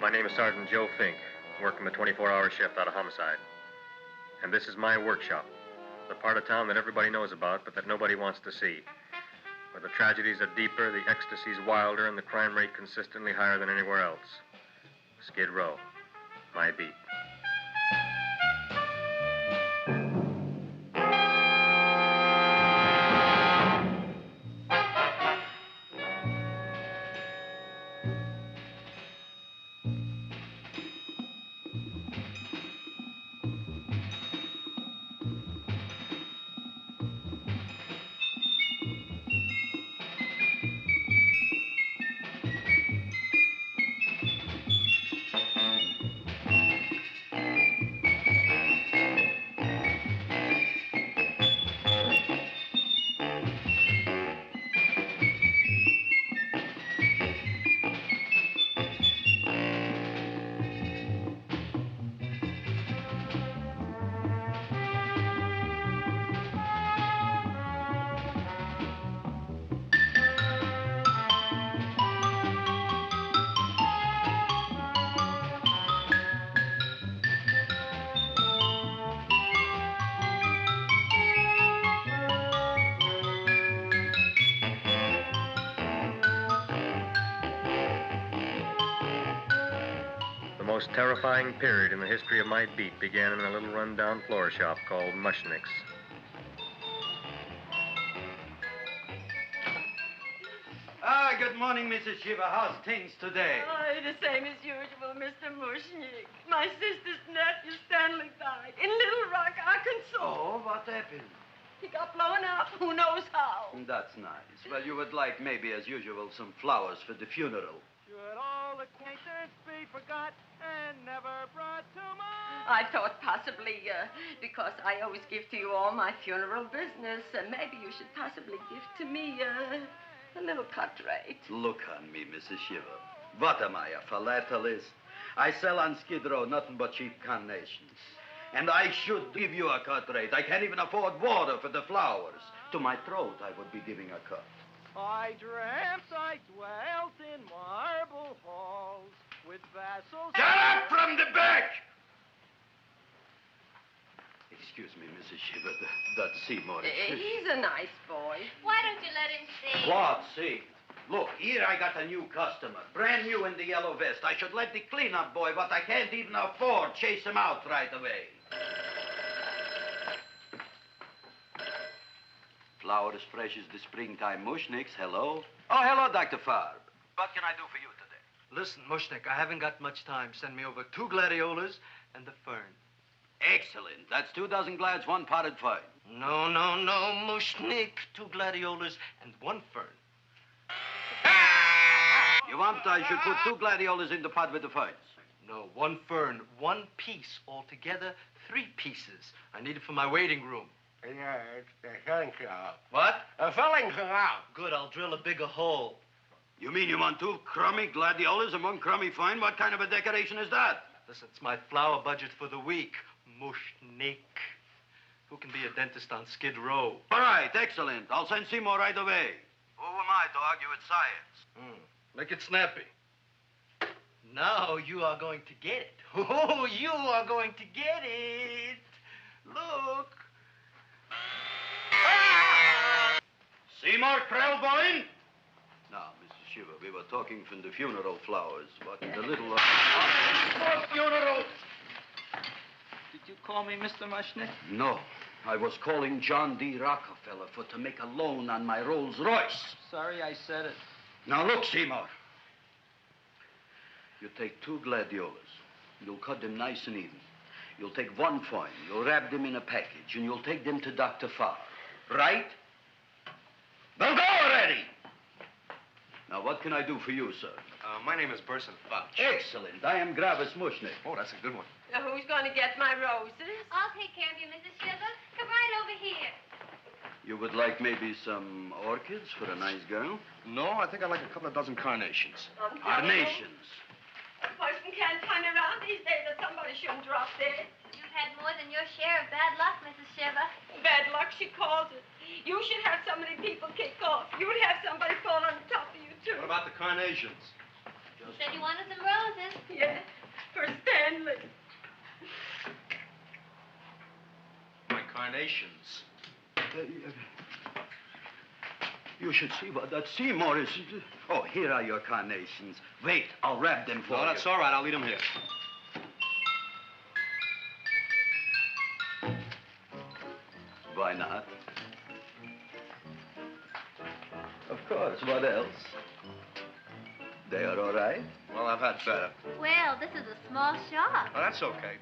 My name is Sergeant Joe Fink, working the 24-hour shift out of homicide. And this is my workshop, the part of town that everybody knows about, but that nobody wants to see. Where the tragedies are deeper, the ecstasy's wilder, and the crime rate consistently higher than anywhere else. Skid Row, my beat. The most terrifying period in the history of my beat began in a little run-down floor shop called Mushnick's. Good morning, Mrs. Shiva. How's things today? Oh, the same as usual, Mr. Mushnick. My sister's nephew, Stanley, died in Little Rock, Arkansas. Oh, what happened? He got blown up. Who knows how? That's nice. Well, you would like, maybe as usual, some flowers for the funeral. Should all acquaintance be forgot and never brought to mind? I thought possibly, because I always give to you all my funeral business, maybe you should possibly give to me, a little cut rate. Look on me, Mrs. Shiva. What am I, a philatelist? I sell on Skid Row nothing but cheap carnations. And I should give you a cut rate. I can't even afford water for the flowers. To my throat, I would be giving a cut. I dreamt I dwelt in marble halls with vassals... Get up from the back! Excuse me, Mrs. Shiva, that's Seymour. He's a nice boy. Why don't you let him see? What, see? Look, here I got a new customer, brand new in the yellow vest. I should let the cleanup boy, but I can't even afford, chase him out right away. Flower as fresh as the springtime Mushnicks. Hello? Oh, hello, Dr. Farb. What can I do for you today? Listen, Mushnick, I haven't got much time. Send me over 2 gladiolas and the fern. Excellent. That's 2 dozen glads, 1 potted fern. No, Mushnick. 2 gladiolas and 1 fern. You want I should put 2 gladiolas in the pot with the ferns? No, 1 fern, 1 piece. Altogether, 3 pieces. I need it for my waiting room. Yeah, it's the filling canal. What? A filling canal. Good, I'll drill a bigger hole. You mean you want 2 crummy gladiolas and 1 crummy fern? What kind of a decoration is that? Listen, it's my flower budget for the week. Mushnick. Who can be a dentist on Skid Row? All right, excellent. I'll send Seymour right away. Who am I to argue with science? Make it snappy. Now you are going to get it. Oh, you are going to get it. Look. Seymour Krellboyne? Now, Mrs. Shiva, we were talking from the funeral flowers. What in the little... funeral! Did you call me Mr. Mushnick? No. I was calling John D. Rockefeller to make a loan on my Rolls Royce. Sorry I said it. Now, look, Seymour. You take 2 gladiolas. You'll cut them nice and even. You'll take 1 fern. You'll wrap them in a package, and you'll take them to Dr. Farr. Right? Well, go already! Now, what can I do for you, sir? My name is Burson Fudge. Excellent. I am Gravis Mushnick. Oh, that's a good one. Now, who's going to get my roses? I'll take care of you, Mrs. Shiva. Come right over here. You would like maybe some orchids for a nice girl? No, I think I'd like a couple of dozen carnations. Carnations. A person can't turn around these days that somebody shouldn't drop dead. You've had more than your share of bad luck, Mrs. Shiva. Bad luck, she calls it. You should have so many people kick off. You'd have somebody fall on top of you, too. What about the carnations? Just said you wanted some roses. Yeah, for Stanley. My carnations. You should see what that Seymour is. Oh, here are your carnations. Wait, I'll wrap them for you. No, that's all right. I'll leave them here. Why not? Of course. What else? They are all right? Well, I've had better. Well, this is a small shop. Oh, that's okay.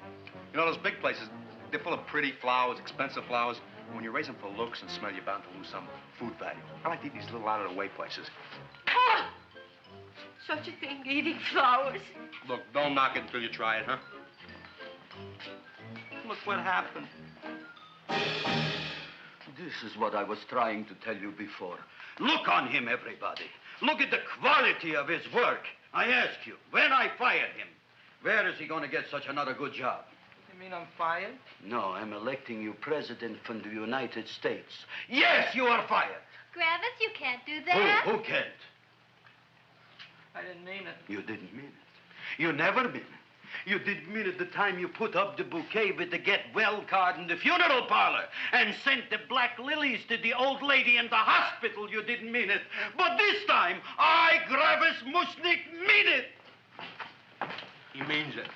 You know, those big places, they're full of pretty flowers, expensive flowers. When you raise them for looks and smell, you're bound to lose some food value. I like to eat these little out-of-the-way places. Oh! Such a thing, eating flowers. Look, don't knock it until you try it, huh? Look what happened. This is what I was trying to tell you before. Look on him, everybody. Look at the quality of his work. I ask you, when I fired him, where is he going to get such another good job? You mean I'm fired? No, I'm electing you president from the United States. Yes, you are fired. Gravis, you can't do that. Who can't? I didn't mean it. You didn't mean it. You never mean it. You didn't mean it the time you put up the bouquet with the get well card in the funeral parlor and sent the black lilies to the old lady in the hospital. You didn't mean it. But this time, I, Gravis Mushnik, mean it. He means it.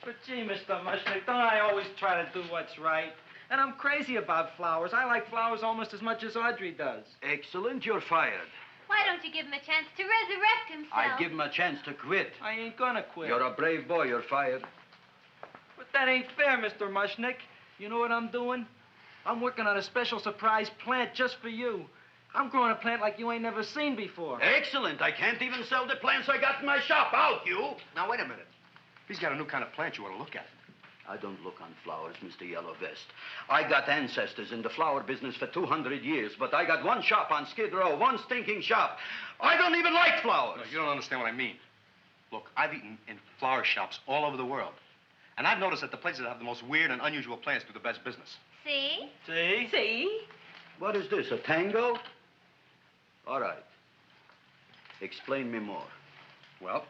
But gee, Mr. Mushnick, don't I always try to do what's right? And I'm crazy about flowers. I like flowers almost as much as Audrey does. Excellent, you're fired. Why don't you give him a chance to resurrect himself? I give him a chance to quit. I ain't gonna quit. You're a brave boy, you're fired. But that ain't fair, Mr. Mushnick. You know what I'm doing? I'm working on a special surprise plant just for you. I'm growing a plant like you ain't never seen before. Excellent. I can't even sell the plants I got in my shop. Out, you. Now, wait a minute. He's got a new kind of plant you ought to look at. I don't look on flowers, Mr. Yellow Vest. I got ancestors in the flower business for 200 years, but I got one shop on Skid Row, one stinking shop. I don't even like flowers. No, you don't understand what I mean. Look, I've eaten in flower shops all over the world. And I've noticed that the places that have the most weird and unusual plants do the best business. See? See? See? What is this, a tango? All right. Explain me more. Well,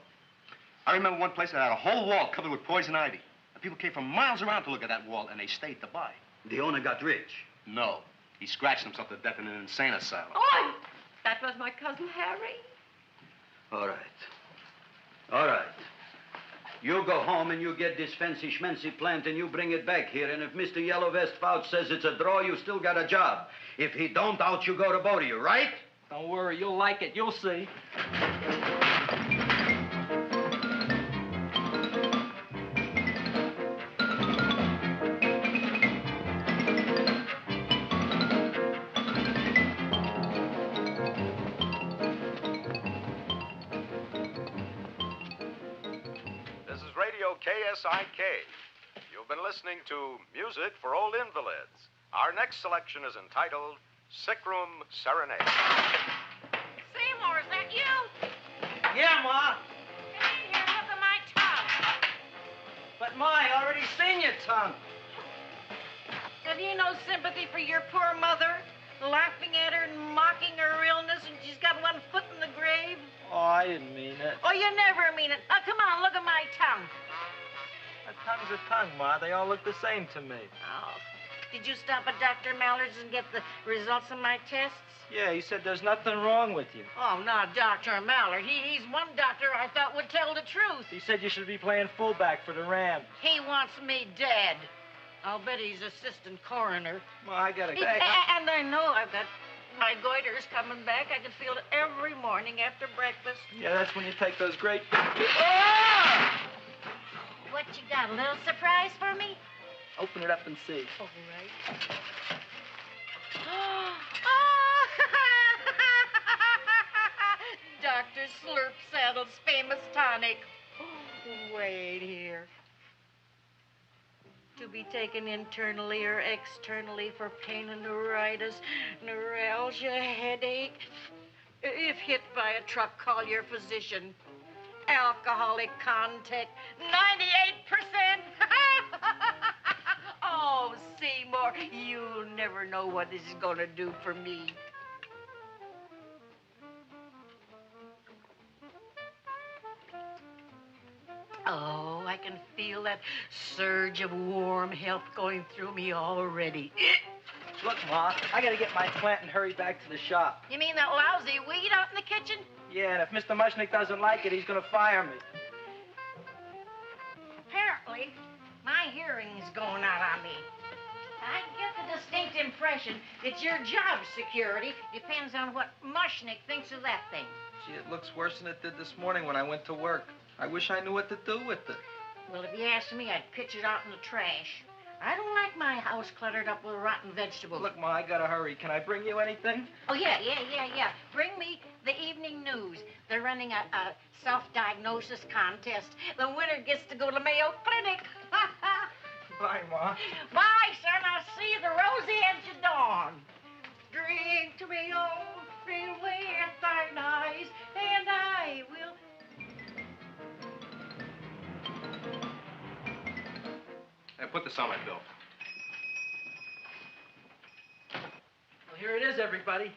I remember one place that had a whole wall covered with poison ivy. And people came from miles around to look at that wall, and they stayed to buy. The owner got rich. No. He scratched himself to death in an insane asylum. Oh, that was my cousin Harry. All right. All right. You go home and you get this fancy schmancy plant and you bring it back here. And if Mr. Yellow Vest Fouch says it's a draw, you still got a job. If he don't, out you go to both of you, right? Don't worry, you'll like it. You'll see. KSIK. You've been listening to Music for Old Invalids. Our next selection is entitled Sickroom Serenade. Seymour, is that you? Yeah, Ma. Come in here, look at my tongue. But, Ma, I already seen your tongue. Have you no sympathy for your poor mother? Laughing at her and mocking her illness, and she's got one foot in the grave? Oh, I didn't mean it. Oh, you never mean it. Oh, come on, look at my tongue. A tongue's a tongue, Ma. They all look the same to me. Oh. Did you stop at Dr. Mallard's and get the results of my tests? Yeah, he said there's nothing wrong with you. Oh, not Dr. Mallard. He's one doctor I thought would tell the truth. He said you should be playing fullback for the Rams. He wants me dead. I'll bet he's assistant coroner. Ma, I gotta go. And I know I've got my goiters coming back. I can feel it every morning after breakfast. Yeah, that's when you take those great... What you got, a little surprise for me? Open it up and see. All right. Dr. Slurp Saddle's famous tonic. Wait here. To be taken internally or externally for pain and neuritis, neuralgia, headache. If hit by a truck, call your physician. Alcoholic contact, 98%. Oh, Seymour, you'll never know what this is going to do for me. can feel that surge of warm health going through me already. Look, Ma, I gotta get my plant and hurry back to the shop. You mean that lousy weed out in the kitchen? Yeah, and if Mr. Mushnick doesn't like it, he's gonna fire me. Apparently, my hearing's going out on me. I get the distinct impression that your job security depends on what Mushnick thinks of that thing. Gee, it looks worse than it did this morning when I went to work. I wish I knew what to do with it. Well, if you asked me, I'd pitch it out in the trash. I don't like my house cluttered up with rotten vegetables. Look, Ma, I gotta hurry. Can I bring you anything? Oh, yeah. Bring me the evening news. They're running a self-diagnosis contest. The winner gets to go to Mayo Clinic. Bye, Ma. Bye, son. I'll see you the rosy edge of dawn. Drink to me, old, fill with thine eyes, and I will... Hey, put this on my bill. Well, here it is, everybody.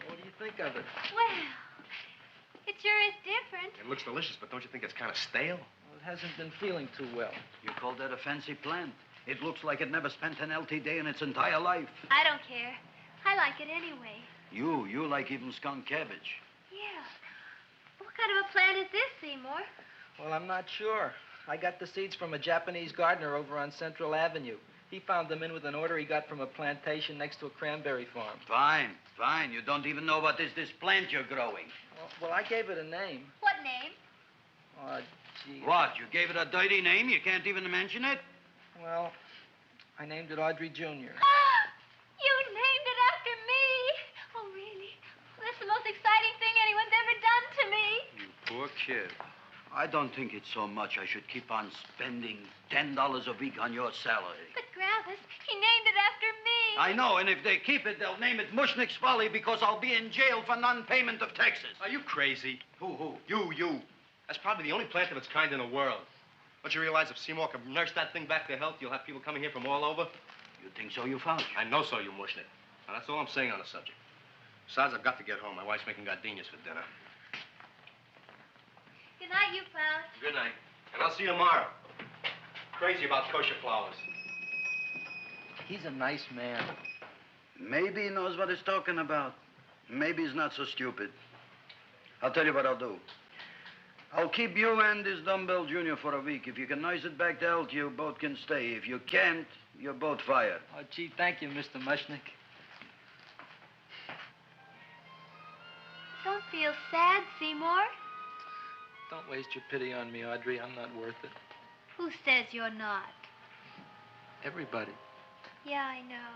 What do you think of it? Well, it sure is different. It looks delicious, but don't you think it's kind of stale? Well, it hasn't been feeling too well. You call that a fancy plant? It looks like it never spent an LT day in its entire life. I don't care. I like it anyway. You like even skunk cabbage. Yeah. What kind of a plant is this, Seymour? Well, I'm not sure. I got the seeds from a Japanese gardener over on Central Avenue. He found them in with an order he got from a plantation next to a cranberry farm. Fine. You don't even know what is this plant you're growing. Well, I gave it a name. What name? Oh, gee. What, you gave it a dirty name? You can't even mention it? Well, I named it Audrey Jr. You named it after me. Oh, really? Well, that's the most exciting thing anyone's ever done to me. You poor kid. I don't think it's so much I should keep on spending $10 a week on your salary. But, Gravis, he named it after me. I know, and if they keep it, they'll name it Mushnick's Folly because I'll be in jail for non-payment of taxes. Are you crazy? Who? You. That's probably the only plant of its kind in the world. Don't you realize if Seymour can nurse that thing back to health, you'll have people coming here from all over? You think so, you found? I know so, you Mushnick. Now, that's all I'm saying on the subject. Besides, I've got to get home. My wife's making gardenias for dinner. Good night, you pal. Good night. And I'll see you tomorrow. Crazy about kosher flowers. He's a nice man. Maybe he knows what he's talking about. Maybe he's not so stupid. I'll tell you what I'll do. I'll keep you and this dumbbell junior for a week. If you can nurse it back to health, you both can stay. If you can't, you're both fired. Oh, gee, thank you, Mr. Mushnick. Don't feel sad, Seymour. Don't waste your pity on me, Audrey. I'm not worth it. Who says you're not? Everybody. Yeah, I know.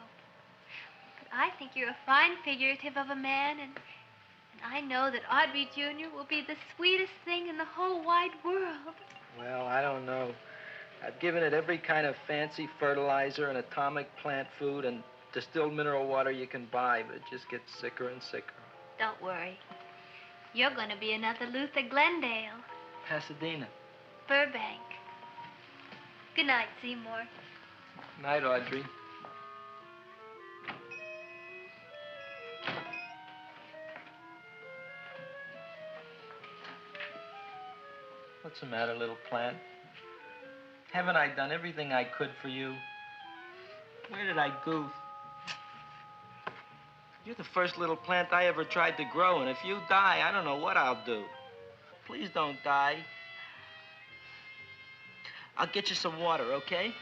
But I think you're a fine figurative of a man, and I know that Audrey Jr. will be the sweetest thing in the whole wide world. Well, I don't know. I've given it every kind of fancy fertilizer and atomic plant food and distilled mineral water you can buy, but it just gets sicker and sicker. Don't worry. You're going to be another Luther Glendale. Pasadena. Burbank. Good night, Seymour. Night, Audrey. What's the matter, little plant? Haven't I done everything I could for you? Where did I goof? You're the first little plant I ever tried to grow, and if you die, I don't know what I'll do. Please don't die. I'll get you some water, okay?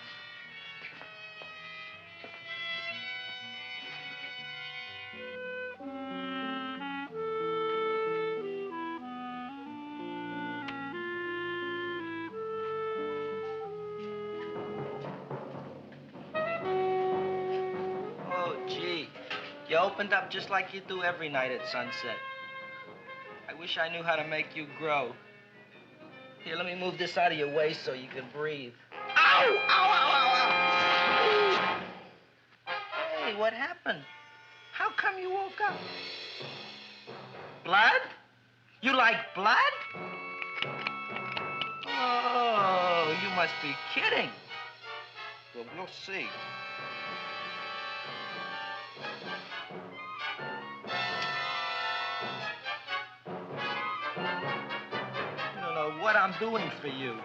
Oh, gee. You opened up just like you do every night at sunset. I wish I knew how to make you grow. Here, let me move this out of your way so you can breathe. Ow! Ow, ow, ow, ow! Hey, what happened? How come you woke up? Blood? You like blood? Oh, you must be kidding. Well, we'll see. You don't know what I'm doing for you.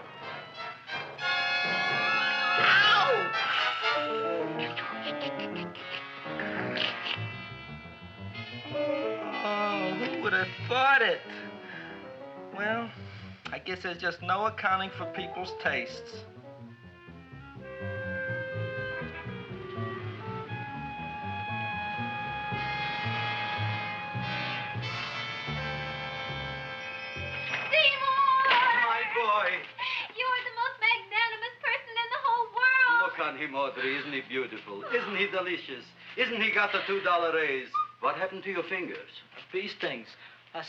would have thought it? Well, I guess there's just no accounting for people's tastes. My boy. You're the most magnanimous person in the whole world. Look on him, Audrey. Isn't he beautiful? Isn't he delicious? Isn't he got the $2 raise? What happened to your fingers? Bee stings.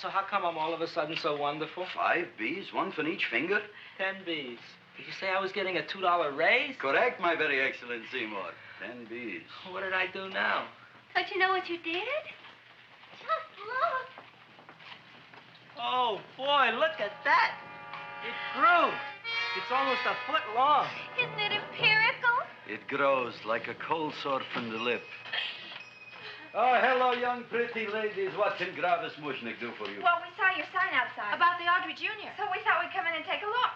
So how come I'm all of a sudden so wonderful? 5 bees, one for each finger? 10 bees. Did you say I was getting a $2 raise? Correct, my very excellent Seymour. 10 bees. What did I do now? Don't you know what you did? Just look. Oh, boy, look at that. It grew. It's almost a foot long. Isn't it empirical? It grows like a cold sore from the lip. Oh, hello, young pretty ladies. What can Gravis Mushnick do for you? Well, we saw your sign outside. About the Audrey Jr. So we thought we'd come in and take a look.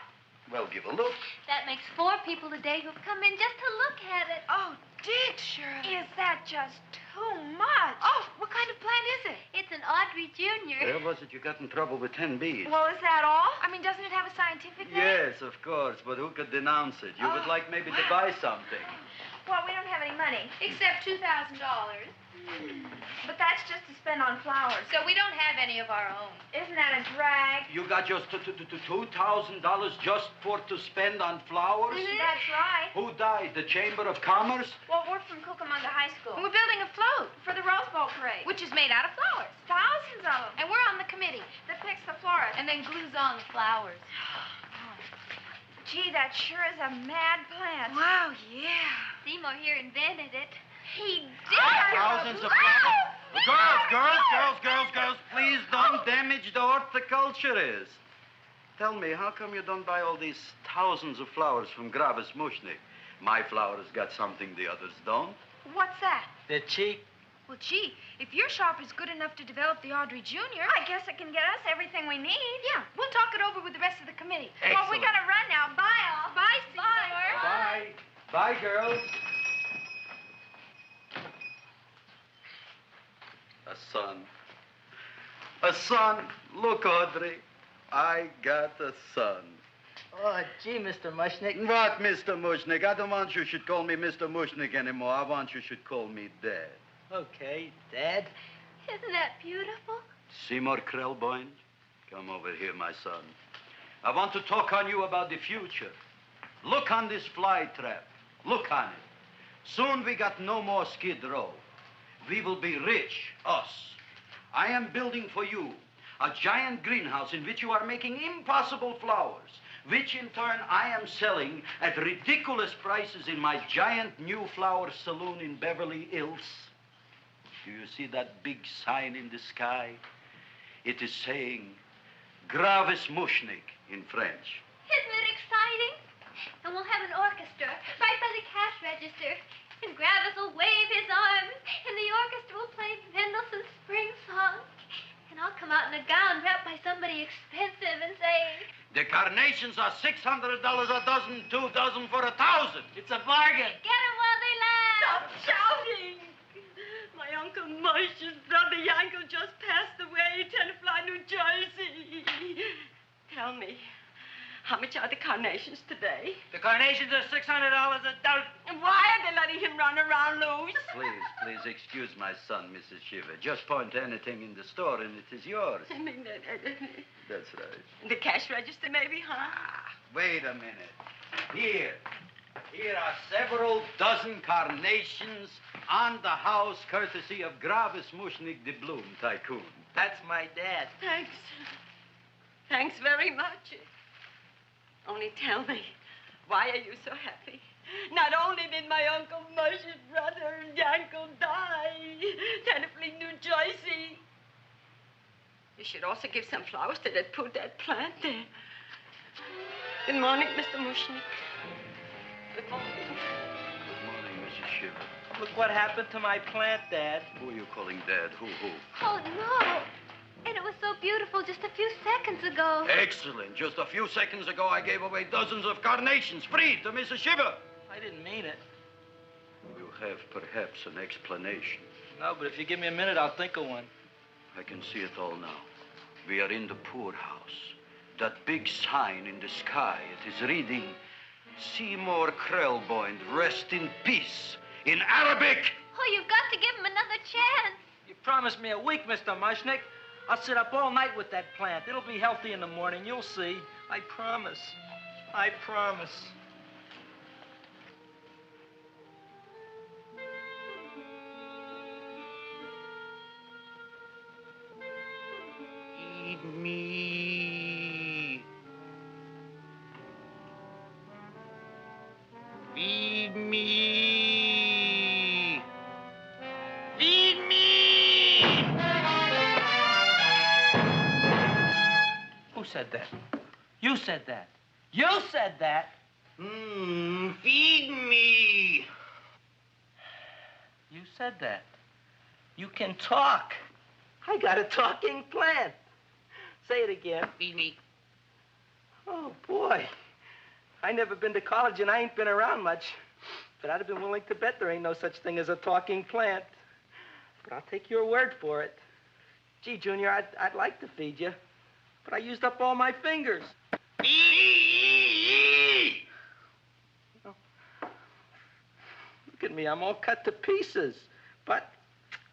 Well, give a look. That makes 4 people today who've come in just to look at it. Oh, Dick, Shirley. Is that just too much? Oh, what kind of plant is it? It's an Audrey Jr. Where was it you got in trouble with 10 bees? Well, is that all? I mean, doesn't it have a scientific name? Yes, of course, but who could denounce it? You would like maybe to buy something. Well, we don't have any money. Except $2,000. But that's just to spend on flowers. So we don't have any of our own. Isn't that a drag? You got just $2,000 just to spend on flowers? That's right. Who died? The Chamber of Commerce? Well, we're from Cucamonga High School. We're building a float for the Rose Bowl parade. Which is made out of flowers. Thousands of them. And we're on the committee that picks the florist. And then glues on the flowers. Gee, that sure is a mad plant. Wow, yeah. Seymour here invented it. He did. Thousands of flowers. Girls, please don't damage the horticulturist. Tell me, how come you don't buy all these thousands of flowers from Gravis Mushnick? My flowers got something the others don't. What's that? They're cheap. Well, gee, if your shop is good enough to develop the Audrey Jr., I guess it can get us everything we need. Yeah, we'll talk it over with the rest of the committee. Excellent. Well, we gotta run now. Bye, all. Bye, Seymour. Bye. Bye, girls. A son. A son. Look, Audrey. I got a son. Oh, gee, Mr. Mushnick. What, Mr. Mushnick? I don't want you should call me Mr. Mushnick anymore. I want you should call me Dad. Okay, Dad. Isn't that beautiful? Seymour Krelboyne, come over here, my son. I want to talk on you about the future. Look on this fly trap. Look on it. Soon we got no more Skid Row. We will be rich, us. I am building for you a giant greenhouse in which you are making impossible flowers, which in turn I am selling at ridiculous prices in my giant new flower saloon in Beverly Hills. Do you see that big sign in the sky? It is saying Gravis Mushnick in French. Isn't it exciting? And we'll have an orchestra right by the cash register. And Gravis will wave his arms. And the orchestra will play Mendelssohn's Spring Song. And I'll come out in a gown wrapped by somebody expensive and say... The carnations are $600 a dozen, 2 dozen for 1,000. It's a bargain. Get 'em while they last. Stop shouting. My Uncle Mosh's brother Yankel just passed away, Tenafly, New Jersey. Tell me, how much are the carnations today? The carnations are $600 a dozen. And why are they letting him run around loose? Please excuse my son, Mrs. Shiver. Just point to anything in the store and it is yours. That's right. The cash register, maybe, huh? Wait a minute. Here are several dozen carnations on the house, courtesy of Gravis Mushnick, the Bloom Tycoon. That's my dad. Thanks. Thanks very much. Only tell me, why are you so happy? Not only did my Uncle Mosh's brother Yankel die, Tenafly, New Jersey. You should also give some flowers to that poor dead plant there. Good morning, Mr. Mushnick. Good morning. Good morning, Mrs. Shiver. Look what happened to my plant, Dad. Who are you calling Dad? Who? Oh, no. And it was so beautiful just a few seconds ago. Excellent. Just a few seconds ago, I gave away dozens of carnations free to Mrs. Shiver. I didn't mean it. You have perhaps an explanation. No, but if you give me a minute, I'll think of one. I can see it all now. We are in the poorhouse. That big sign in the sky, it is reading, Seymour Krelboyne, rest in peace, in Arabic. Oh, you've got to give him another chance. You promised me a week, Mr. Mushnick. I'll sit up all night with that plant. It'll be healthy in the morning. You'll see. I promise. I promise. Feed me. Feed me. Feed me. Who said that? You said that. You said that. Feed me. You said that. You can talk. I got a talking plant. Say it again. Feed me. Oh, boy. I never been to college and I ain't been around much. But I'd have been willing to bet there ain't no such thing as a talking plant. But I'll take your word for it. Gee, Junior, I'd like to feed you. But I used up all my fingers. Oh. Look at me, I'm all cut to pieces. But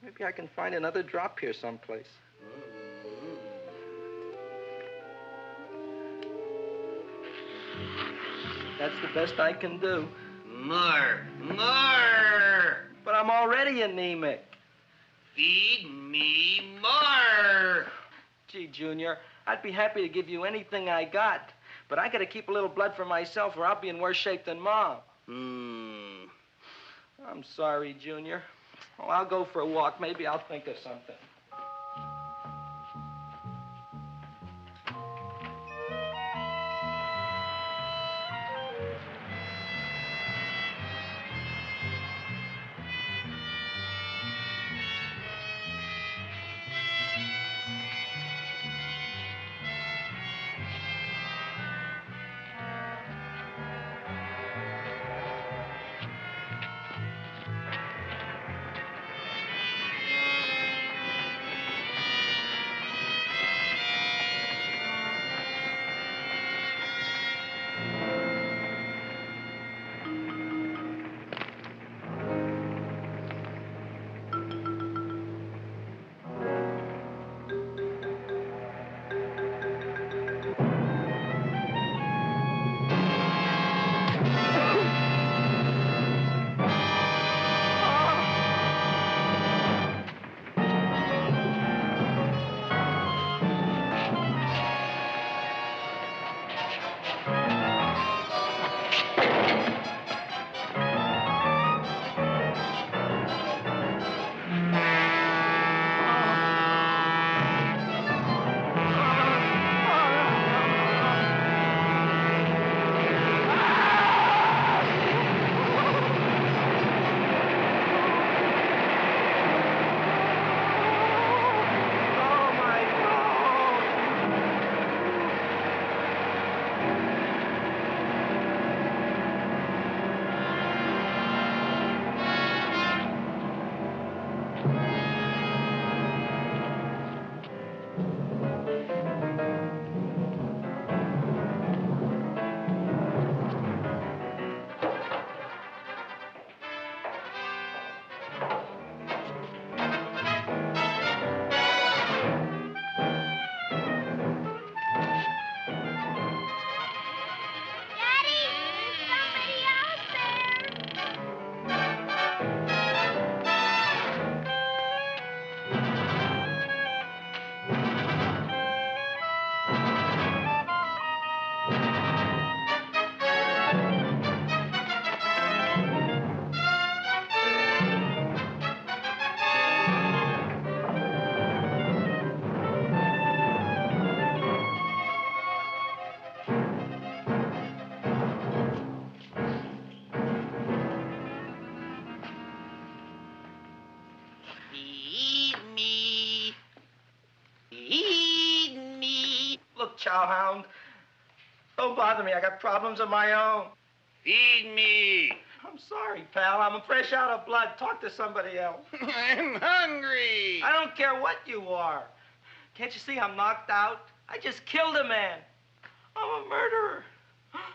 maybe I can find another drop here someplace. That's the best I can do. More. But I'm already anemic. Feed me more. Gee, Junior, I'd be happy to give you anything I got. But I gotta keep a little blood for myself or I'll be in worse shape than Mom. I'm sorry, Junior. Well, I'll go for a walk. Maybe I'll think of something. Chowhound. Don't bother me. I got problems of my own. Feed me. I'm sorry, pal. I'm fresh out of blood. Talk to somebody else. I'm hungry. I don't care what you are. Can't you see I'm knocked out? I just killed a man. I'm a murderer.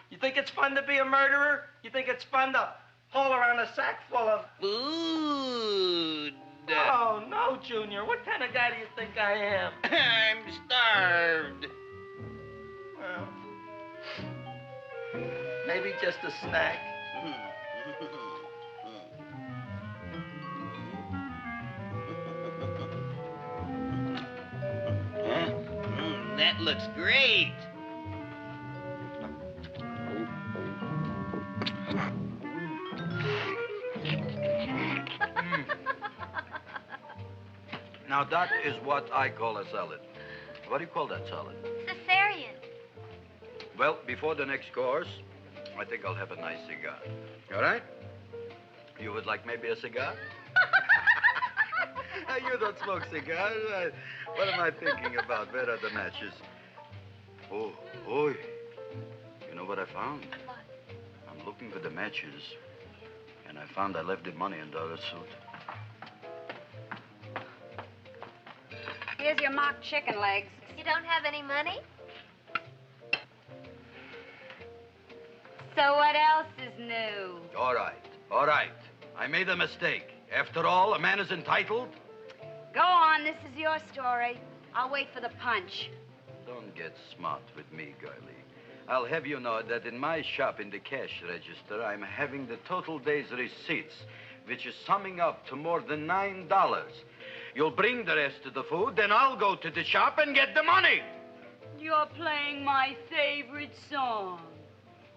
You think it's fun to be a murderer? You think it's fun to haul around a sack full of... Food. Oh, no, Junior. What kind of guy do you think I am? I'm starved. Well, maybe just a snack. Huh? That looks great. Now, that is what I call a salad. What do you call that salad? Cesarean. Well, before the next course, I think I'll have a nice cigar. All right? You would like maybe a cigar? You don't smoke cigars. What am I thinking about? Where are the matches? Oh, oi. You know what I found? What? I'm looking for the matches, and I found I left the money in the other suit. Here's your mock chicken legs. You don't have any money? So what else is new? All right. I made a mistake. After all, a man is entitled. Go on, this is your story. I'll wait for the punch. Don't get smart with me, girlie. I'll have you know that in my shop in the cash register, I'm having the total day's receipts, which is summing up to more than $9. You'll bring the rest of the food, then I'll go to the shop and get the money. You're playing my favorite song.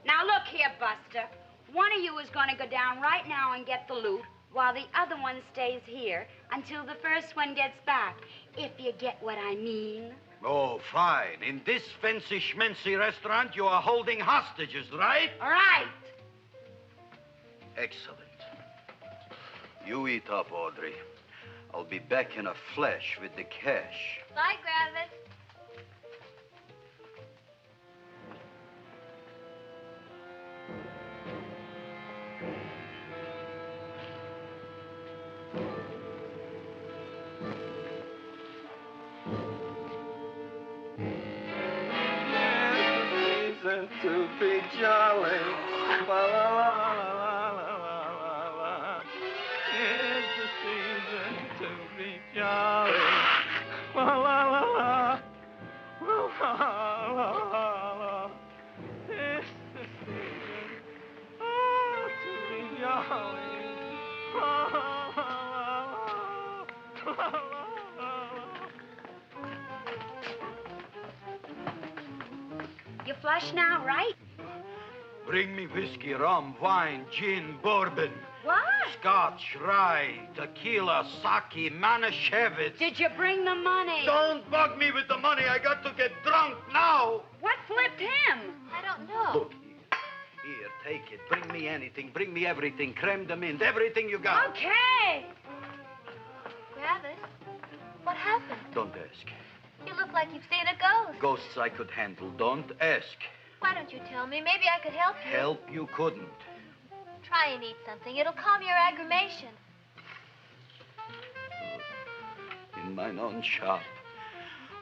Now, look here, Buster. One of you is going to go down right now and get the loot, while the other one stays here until the first one gets back, if you get what I mean. Oh, fine. In this fancy schmancy restaurant, you are holding hostages, right? All right. Excellent. You eat up, Audrey. I'll be back in a flash with the cash. Bye, Gravis. To be jolly. La, la, la, la, la, la, la. It's the season to be jolly. La, la, la, la. La, la, la, la. It's the season to be jolly. La, la, la, la, la, la. You flush now, right? Bring me whiskey, rum, wine, gin, bourbon. What? Scotch, rye, tequila, sake, Manischewitz. Did you bring the money? Don't bug me with the money. I got to get drunk now. What flipped him? I don't know. Look, here, take it. Bring me anything. Bring me everything. Creme de mint. Everything you got. Okay. Gravis, what happened? Don't ask. You look like you've seen a ghost. Ghosts I could handle. Don't ask. Why don't you tell me? Maybe I could help you. Help you couldn't. Try and eat something. It'll calm your aggravation. In mine own shop.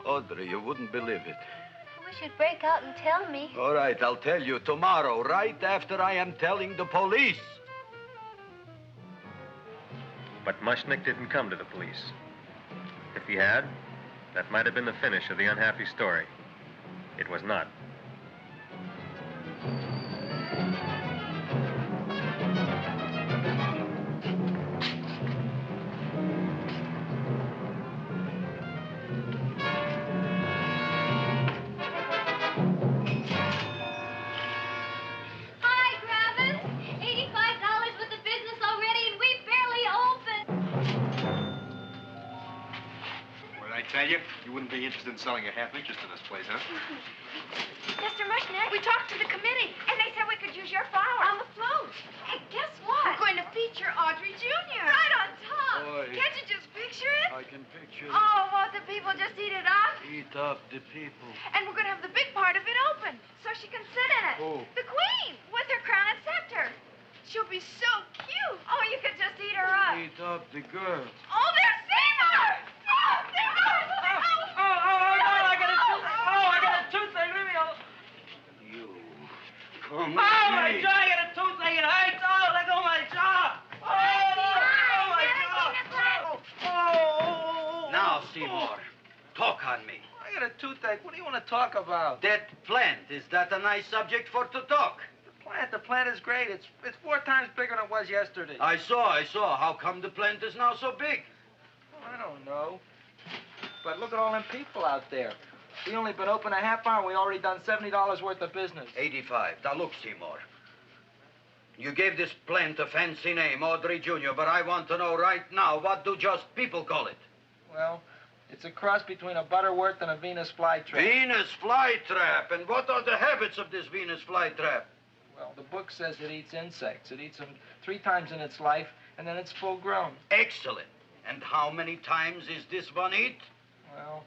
Audrey, you wouldn't believe it. I wish you'd break out and tell me. All right, I'll tell you tomorrow, right after I am telling the police. But Mushnick didn't come to the police. If he had, that might have been the finish of the unhappy story. It was not. Hi, Gravis. $85 worth of business already, and we barely opened. What did I tell you? You wouldn't be interested in selling a half interest in this place, huh? Mr. Mushnick, we talked to the committee, and they said we could use your flour. On the float. And guess what? We're going to feature Audrey Jr. Right on top. Boy. Can't you just picture it? I can picture Oh, won't the people just eat it up? Eat up the people. And we're going to have the big part of it open, so she can sit in it. Who? The queen, with her crown and scepter. She'll be so cute. Oh, you could just eat her up. Eat up the girl. Oh, there's Seymour! Oh, Seymour! Oh, talk on me. I got a toothache. What do you want to talk about? That plant, is that a nice subject for to talk? The plant is great. It's 4 times bigger than it was yesterday. I saw. How come the plant is now so big? Well, I don't know. But look at all them people out there. We only been open a half hour. We already done $70 worth of business. 85. Now look, Seymour. You gave this plant a fancy name, Audrey Jr., but I want to know right now, what do just people call it? Well, it's a cross between a Butterworth and a Venus flytrap. Venus flytrap? And what are the habits of this Venus flytrap? Well, the book says it eats insects. It eats them 3 times in its life, and then it's full grown. Excellent. And how many times is this one eat? Well,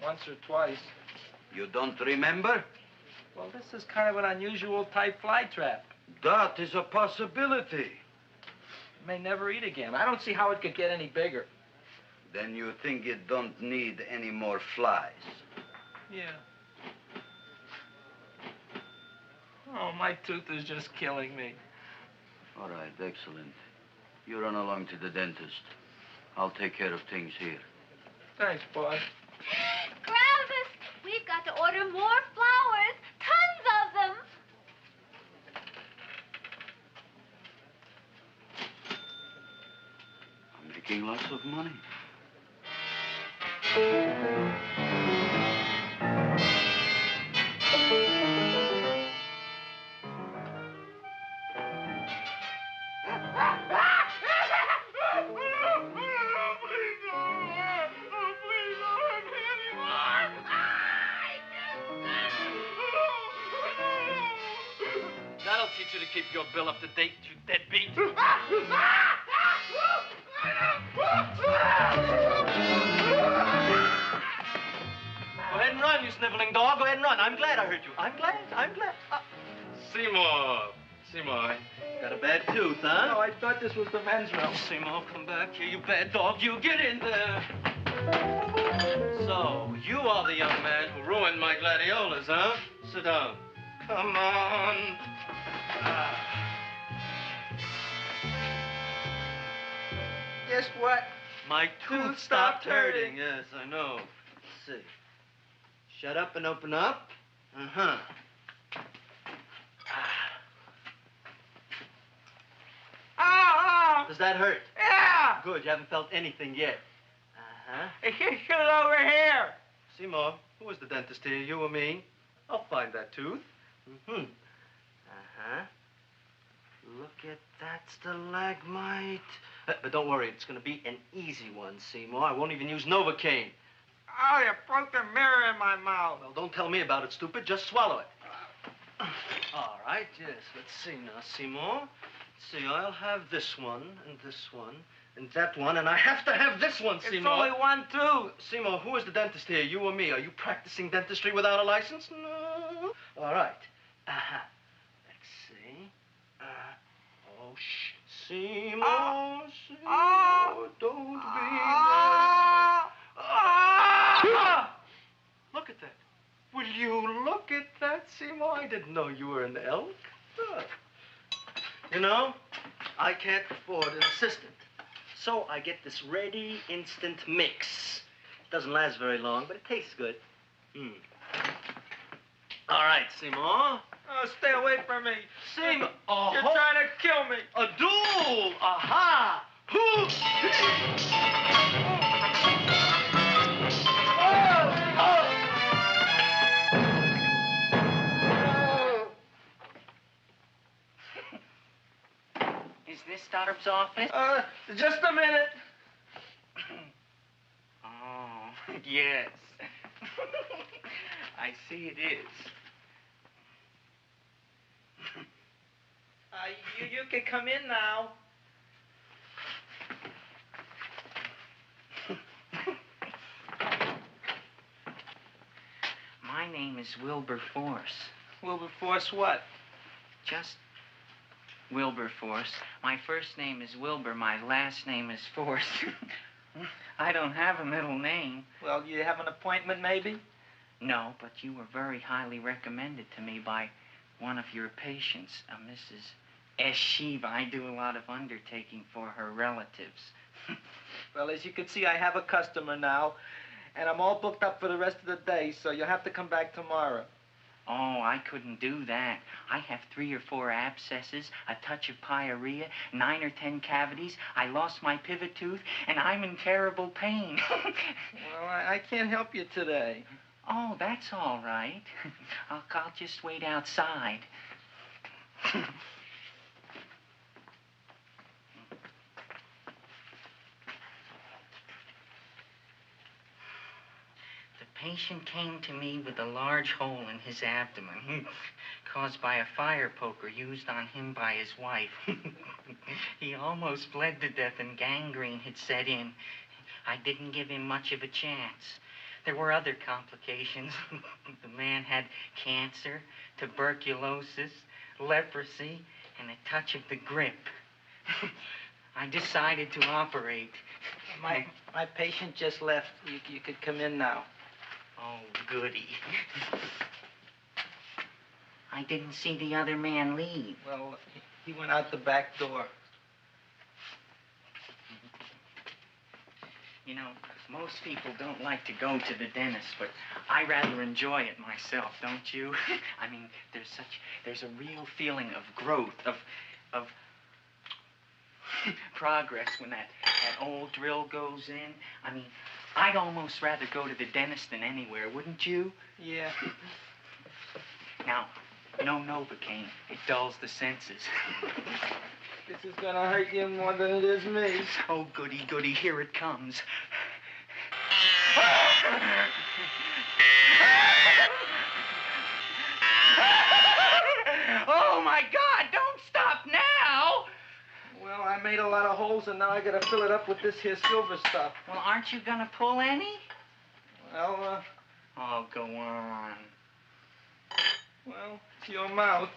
once or twice. You don't remember? Well, this is kind of an unusual type flytrap. That is a possibility. It may never eat again. I don't see how it could get any bigger. Then you think it don't need any more flies? Yeah. Oh, my tooth is just killing me. All right, excellent. You run along to the dentist. I'll take care of things here. Thanks, boss. Gravis, we've got to order more flowers. Tons of them. I'm making lots of money. That'll teach you to keep your bill up to date, you deadbeat. Go ahead and run, you sniveling dog. Go ahead and run. I'm glad I heard you. I'm glad. Seymour, got a bad tooth, huh? No, I thought this was the men's room. Seymour, come back here, you bad dog. You get in there. So, you are the young man who ruined my gladiolas, huh? Sit down. Come on. Guess what? My tooth stopped hurting. Yes, I know. Let's see. Shut up and open up. Uh-huh. Oh! Does that hurt? Yeah! Good, you haven't felt anything yet. Uh-huh. It's just over here. Seymour, who is the dentist here, you or me? I'll find that tooth. Mm-hmm. Uh-huh. Look at that stalagmite. But don't worry, it's going to be an easy one, Seymour. I won't even use Novocaine. Oh, you broke the mirror in my mouth. Well, don't tell me about it, stupid. Just swallow it. All right, yes. Let's see now, Seymour. Let's see, I'll have this one, and that one, and I have to have this one, Seymour. It's only one tooth. Seymour, who is the dentist here, you or me? Are you practicing dentistry without a license? No. All right. Uh-huh. Let's see. Oh, shh. Seymour, Seymour, don't be mad. Look at that. Will you look at that, Seymour? I didn't know you were an elk. You know, I can't afford an assistant. So I get this ready instant mix. It doesn't last very long, but it tastes good. All right, Seymour. Oh, stay away from me. Seymour. You're trying to kill me. A duel. Aha. Is this Stoddard's office? Just a minute. Oh, yes. I see it is. You can come in now. My name is Wilberforce. Wilberforce what? Just Wilberforce. My first name is Wilbur. My last name is Force. I don't have a middle name. Well, you have an appointment, maybe? No, but you were very highly recommended to me by one of your patients, Mrs. S. Shiva. I do a lot of undertaking for her relatives. Well, as you can see, I have a customer now. and I'm all booked up for the rest of the day, so you'll have to come back tomorrow. Oh, I couldn't do that. I have 3 or 4 abscesses, a touch of pyorrhea, 9 or 10 cavities. I lost my pivot tooth, and I'm in terrible pain. Well, I can't help you today. Oh, that's all right. I'll just wait outside. The patient came to me with a large hole in his abdomen, caused by a fire poker used on him by his wife. He almost bled to death and gangrene had set in. I didn't give him much of a chance. There were other complications. The man had cancer, tuberculosis, leprosy, and a touch of the grip. I decided to operate. My patient just left. You could come in now. Oh, goody. I didn't see the other man leave. Well, he went out the back door. You know, most people don't like to go to the dentist, but I rather enjoy it myself, don't you? I mean, there's a real feeling of growth, of progress when that old drill goes in. I mean, I'd almost rather go to the dentist than anywhere, wouldn't you? Yeah. Now, no Novocaine. It dulls the senses. This is gonna hurt you more than it is me. Oh, goody, goody, here it comes. Oh, my God, don't stop now! Well, I made a lot of holes, and now I gotta fill it up with this here silver stuff. Well, aren't you gonna pull any? Well, Oh, go on. Well, it's your mouth.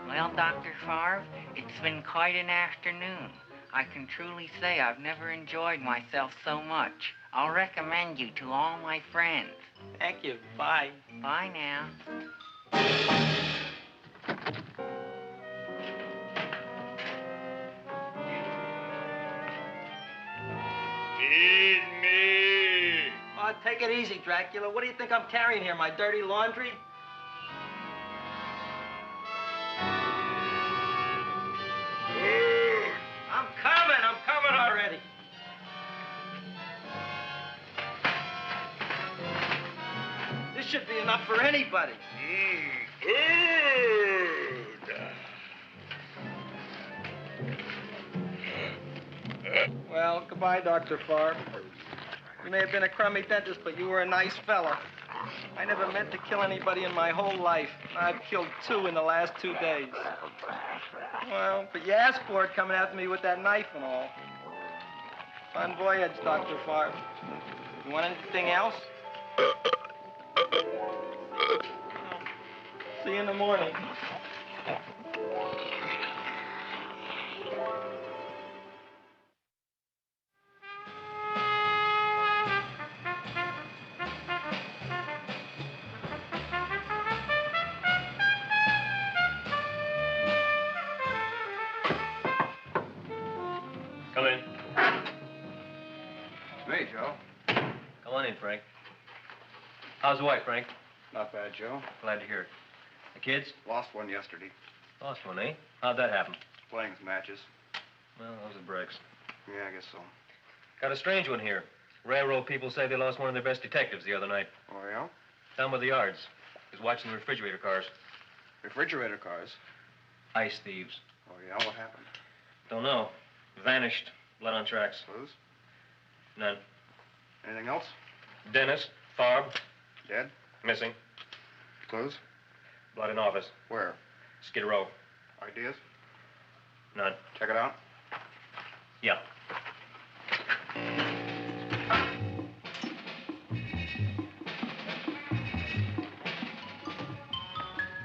Well, Dr. Favre, it's been quite an afternoon. I can truly say I've never enjoyed myself so much. I'll recommend you to all my friends. Thank you. Bye. Bye now. Feed me. Oh, take it easy, Dracula. What do you think I'm carrying here, my dirty laundry? I'm coming already. This should be enough for anybody. Well, goodbye, Dr. Favre. You may have been a crummy dentist, but you were a nice fella. I never meant to kill anybody in my whole life. I've killed 2 in the last 2 days. Well, but you asked for it coming after me with that knife and all. Fun voyage, Dr. Favre. You want anything else? See you in the morning. Come in. Me, Joe. Come on in, Frank. How's the wife, Frank? Not bad, Joe. Glad to hear it. The kids? Lost one yesterday. Lost one, eh? How'd that happen? Playing some matches. Well, those are breaks. Yeah, I guess so. Got a strange one here. Railroad people say they lost one of their best detectives the other night. Oh, yeah? Down by the yards. He was watching the refrigerator cars. Refrigerator cars? Ice thieves. Oh, yeah? What happened? Don't know. Vanished. Blood on tracks. Clues? None. Anything else? Dennis. Farb. Dead? Missing. Clues? Blood in office. Where? Skid Row. Ideas? None. Check it out. Yeah.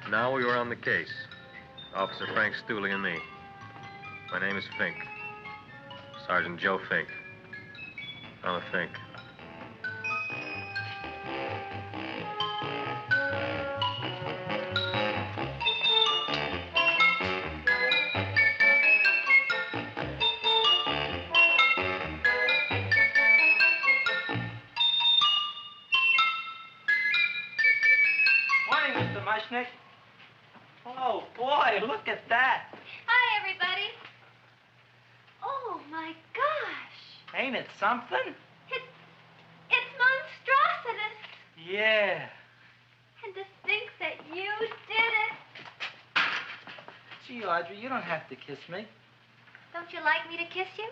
Now we were on the case. Officer Frank Stooley and me. My name is Fink. Sergeant Joe Fink. I'll think. Morning, Mr. Mushnick. Oh, boy, look at that. Hi, everybody. Oh, my gosh. Ain't it something? It's monstrositous. Yeah. And to think that you did it. Gee, Audrey, you don't have to kiss me. Don't you like me to kiss you?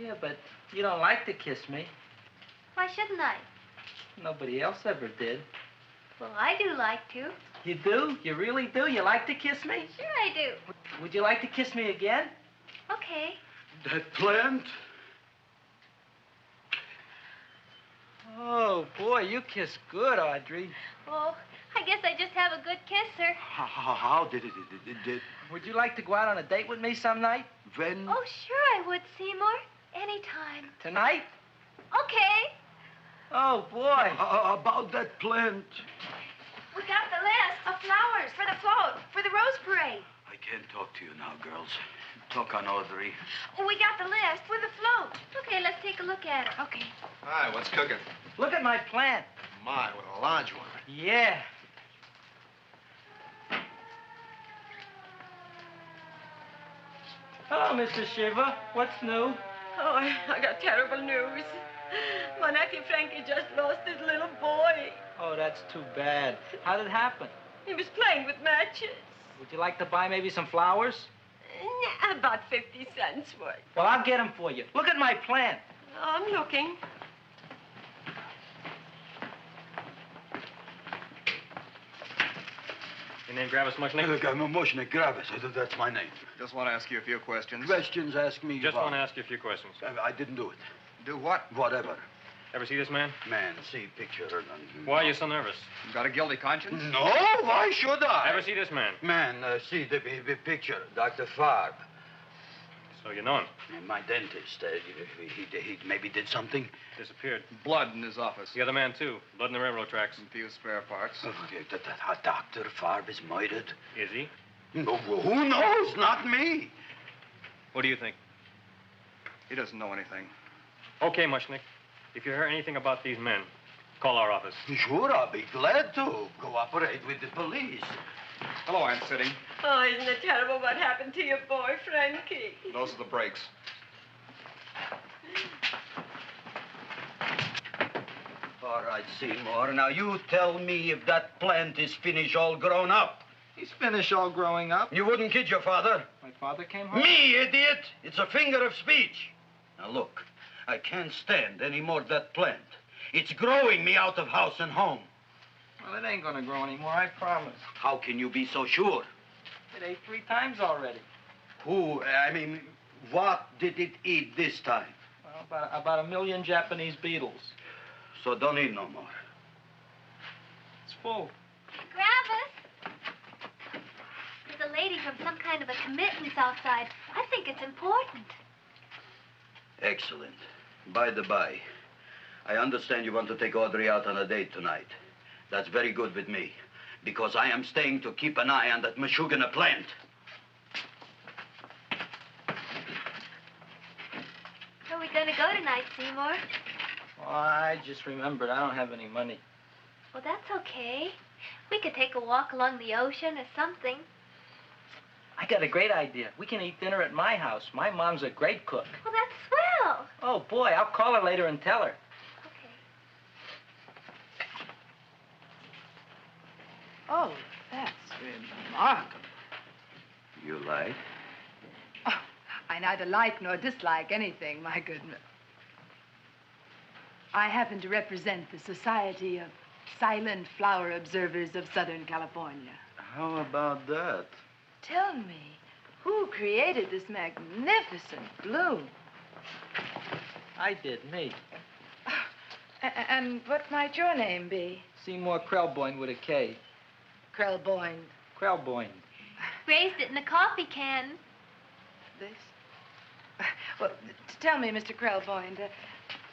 Yeah, but you don't like to kiss me. Why shouldn't I? Nobody else ever did. Well, I do like to. You do? You really do? You like to kiss me? Sure I do. Would you like to kiss me again? Okay. That plant? Oh, boy, you kiss good, Audrey. Oh, I guess I just have a good kisser. How did it? Would you like to go out on a date with me some night? When? Oh, sure I would, Seymour. Anytime. Tonight? Okay. Oh, boy. About that plant. We got the list of flowers for the float, for the rose parade. I can't talk to you now, girls. Talk on Audrey. We got the list for the float. Okay, let's take a look at it. Okay. Hi, what's cooking? Look at my plant. My, what a large one. Yeah. Hello, Mr. Shiver. What's new? Oh, I got terrible news. My nephew Frankie just lost his little boy. Oh, that's too bad. How did it happen? He was playing with matches. Would you like to buy maybe some flowers? About 50 cents worth. Well, I'll get them for you. Look at my plant. I'm looking. Your name Gravis Mushnick? Mushnick, Gravis. That's my name. Just want to ask you a few questions. Questions, ask me. Just about. want to ask you a few questions. I didn't do it. Do what? Whatever. Ever see this man? Man, see picture. Why are you so nervous? You got a guilty conscience? No, why should I? Ever see this man? Man, see the picture. Dr. Farb. So you know him? My dentist. He maybe did something. Disappeared. Blood in his office. The other man, too. Blood in the railroad tracks. Some few spare parts. Dr. Farb is murdered. Is he? No, who knows? Not me. What do you think? He doesn't know anything. Okay, Mushnick. If you hear anything about these men, call our office. Sure, I'll be glad to cooperate with the police. Hello, Aunt Sitting. Oh, isn't it terrible what happened to your boy, Frankie? Those are the brakes. All right, Seymour. Now, you tell me if that plant is finished all grown up. He's finished all growing up. You wouldn't kid your father. My father came home? Me, idiot! It's a finger of speech. Now, look, I can't stand any more of that plant. It's growing me out of house and home. Well, it ain't gonna grow anymore, I promise. How can you be so sure? It ate 3 times already. What did it eat this time? Well, about 1 million Japanese beetles. So don't eat no more. It's full. Gravis! There's a lady from some kind of a committance outside. I think it's important. Excellent. By the by, I understand you want to take Audrey out on a date tonight. That's very good with me, because I am staying to keep an eye on that Meshuggah plant. Where are we going to go tonight, Seymour? Oh, I just remembered I don't have any money. Well, that's okay. We could take a walk along the ocean or something. I got a great idea. We can eat dinner at my house. My mom's a great cook. Well, that's swell. Oh, boy, I'll call her later and tell her. Okay. Oh, that's remarkable. You like? Oh, I neither like nor dislike anything, my goodness. I happen to represent the Society of Silent Flower Observers of Southern California. How about that? Tell me, who created this magnificent bloom? I did, me. And what might your name be? Seymour Krelboyne with a K. Krelboyne. Krelboyne. Raised it in a coffee can. This? Well, tell me, Mr. Krelboyne,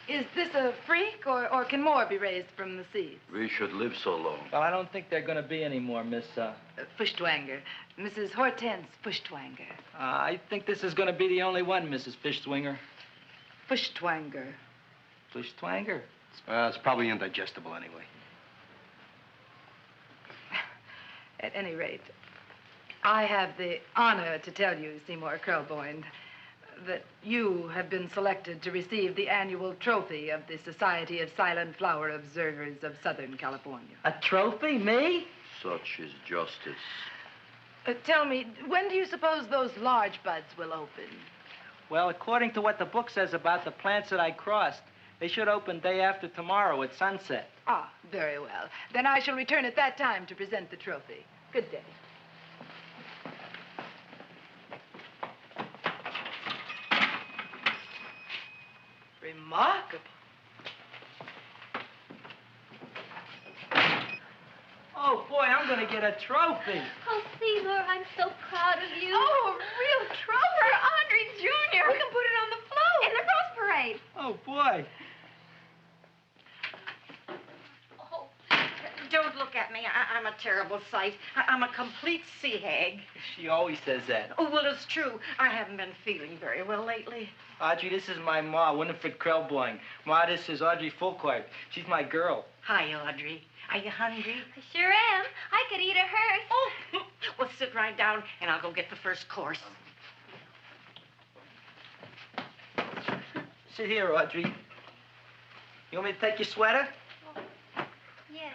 Is this a freak, or can more be raised from the seas? We should live so long. Well, I don't think they're going to be any more, Miss, Fuschtwanger. Mrs. Hortense Fuschtwanger. I think this is going to be the only one, Mrs. Fishswinger. Fuschtwanger. Fuschtwanger? It's probably indigestible anyway. At any rate, I have the honor to tell you, Seymour Krelboyne, that you have been selected to receive the annual trophy of the Society of Silent Flower Observers of Southern California. A trophy? Me? Such is justice. Tell me, when do you suppose those large buds will open? Well, according to what the book says about the plants that I crossed, they should open day after tomorrow at sunset. Ah, very well. Then I shall return at that time to present the trophy. Good day. Remarkable. Oh, boy, I'm going to get a trophy. Oh, Seymour, I'm so proud of you. Oh, a real trophy for Andre Jr. We can put it on the float. In the Rose Parade. Oh, boy. Don't look at me. I'm a terrible sight. I'm a complete sea hag. She always says that. Oh, well, it's true. I haven't been feeling very well lately. Audrey, this is my ma, Winifred Krelboyne. Ma, this is Audrey Fulcourt. She's my girl. Hi, Audrey. Are you hungry? I sure am. I could eat a hearse. Oh, well, sit right down, and I'll go get the first course. Sit here, Audrey. You want me to take your sweater? Yes.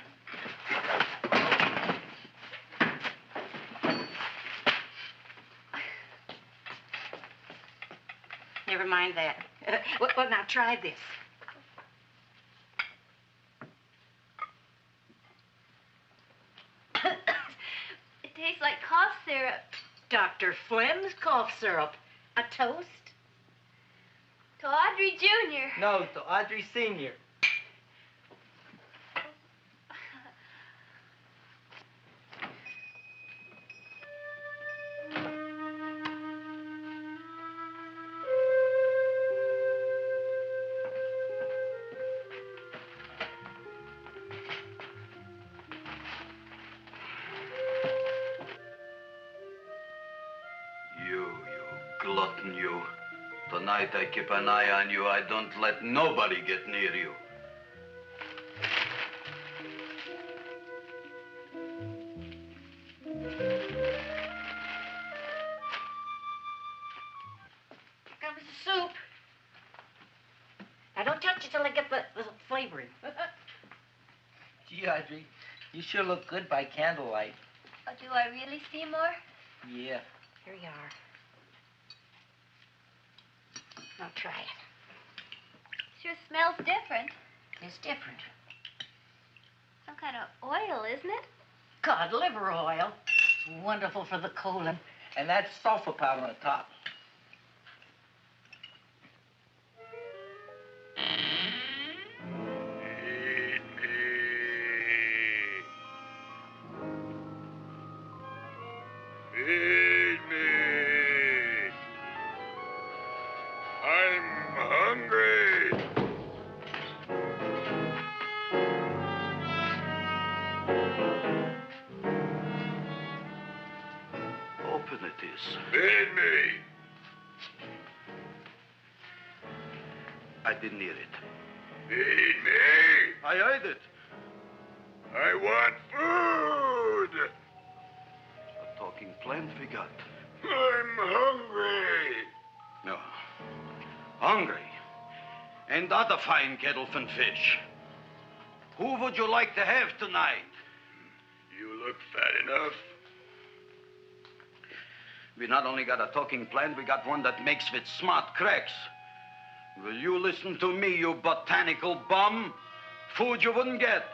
Never mind that. Well, now try this. It tastes like cough syrup. Dr. Flynn's cough syrup. A toast? To Audrey Jr. No, to Audrey Sr. You glutton, you. Tonight I keep an eye on you. I don't let nobody get near you. Comes the soup. Now, don't touch it till I get the flavoring. Gee, Audrey, you sure look good by candlelight. Oh, do I really, Seymour? Yeah. Here you are. Now try it. Sure smells different. It's different. Some kind of oil, isn't it? Cod liver oil. It's wonderful for the colon. And that's sulfur powder on the top. Feed me. I'm hungry. Open it is. Feed me. I didn't hear it. Feed me. I heard it. I want food. A talking plant we got. I'm hungry. No. Hungry. And other fine kettlefen fish. Who would you like to have tonight? You look fat enough. We not only got a talking plant, we got one that makes with smart cracks. Will you listen to me, you botanical bum? Food you wouldn't get.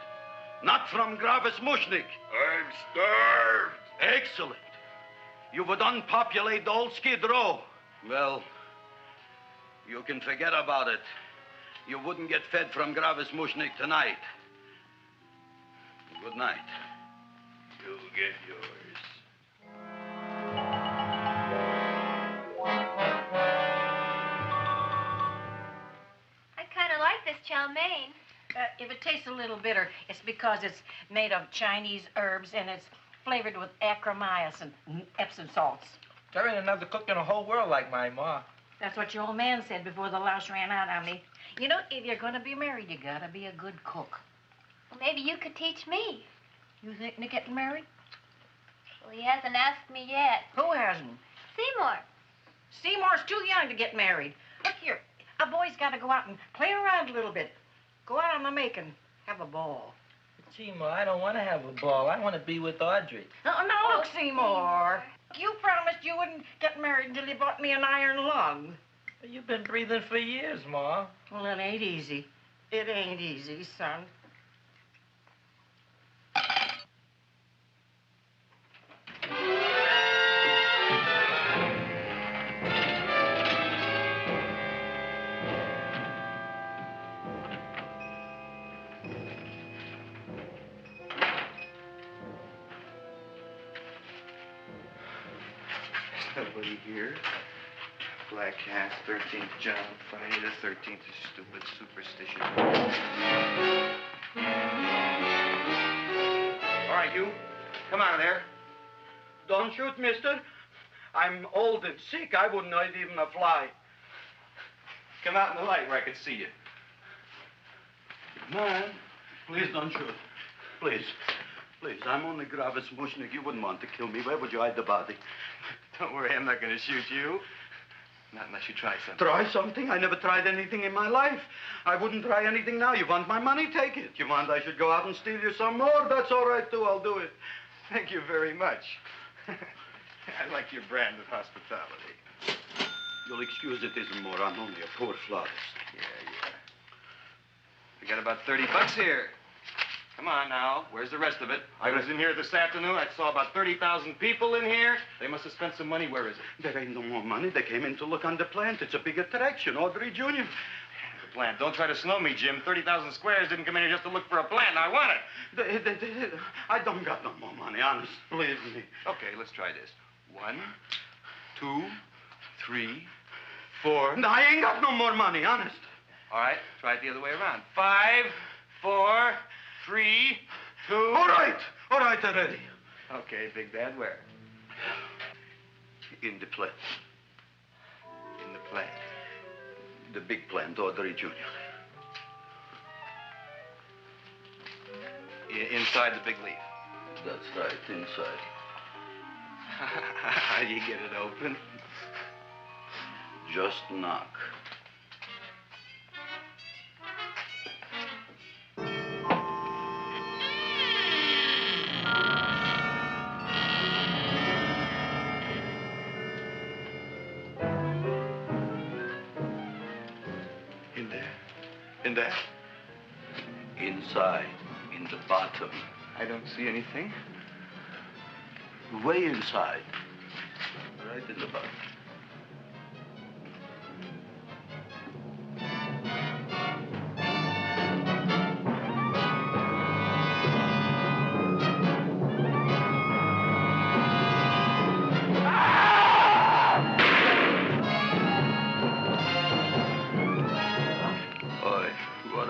Not from Gravis Mushnik. I'm starved. Excellent. You would unpopulate the old Skid Row. Well, you can forget about it. You wouldn't get fed from Gravis Mushnik tonight. Good night. You'll get yours. I kind of like the as chow mein. If it tastes a little bitter, it's because it's made of Chinese herbs and it's flavored with acromyas and Epsom salts. There ain't another cook in the whole world like my ma. That's what your old man said before the louse ran out on me. You know, if you're going to be married, you got to be a good cook. Well, maybe you could teach me. You thinking of getting married? Well, he hasn't asked me yet. Who hasn't? Seymour. Seymour's too young to get married. Look here, a boy's got to go out and play around a little bit. Go out on the make and have a ball. Seymour, I don't want to have a ball. I want to be with Audrey. No, look, Seymour. You promised you wouldn't get married until you bought me an iron lung. You've been breathing for years, Ma. Well, it ain't easy. It ain't easy, son. Nobody here. Black Cat, 13th John, Friday the 13th is stupid superstition. All right, you. Come out of there. Don't shoot, mister. I'm old and sick. I wouldn't hurt even a fly. Come out in the light where I can see you. Man, please don't shoot. Please. Please, I'm only Gravis Mushnik. You wouldn't want to kill me. Where would you hide the body? Don't worry, I'm not going to shoot you. Not unless you try something. Try something? I never tried anything in my life. I wouldn't try anything now. You want my money? Take it. You want I should go out and steal you some more? That's all right, too. I'll do it. Thank you very much. I like your brand of hospitality. You'll excuse it isn't more. I'm only a poor flautist. Yeah. We got about $30 here. Come on now. Where's the rest of it? I was in here this afternoon. I saw about 30,000 people in here. They must have spent some money. Where is it? There ain't no more money. They came in to look on the plant. It's a big attraction. Audrey Jr. The plant. Don't try to snow me, Jim. 30,000 squares didn't come in here just to look for a plant. I want it. I don't got no more money, honest. Believe me. Okay, let's try this. 1, 2, 3, 4. No, I ain't got no more money, honest. All right, try it the other way around. 5, 4, 3, 2. All right already. Okay, Big Dad, where? In the plant. In the plant. The big plant, Audrey Jr. Inside the big leaf. That's right, inside. How do you get it open? Just knock. In there? Inside, in the bottom. I don't see anything. Way inside. Right in the bottom.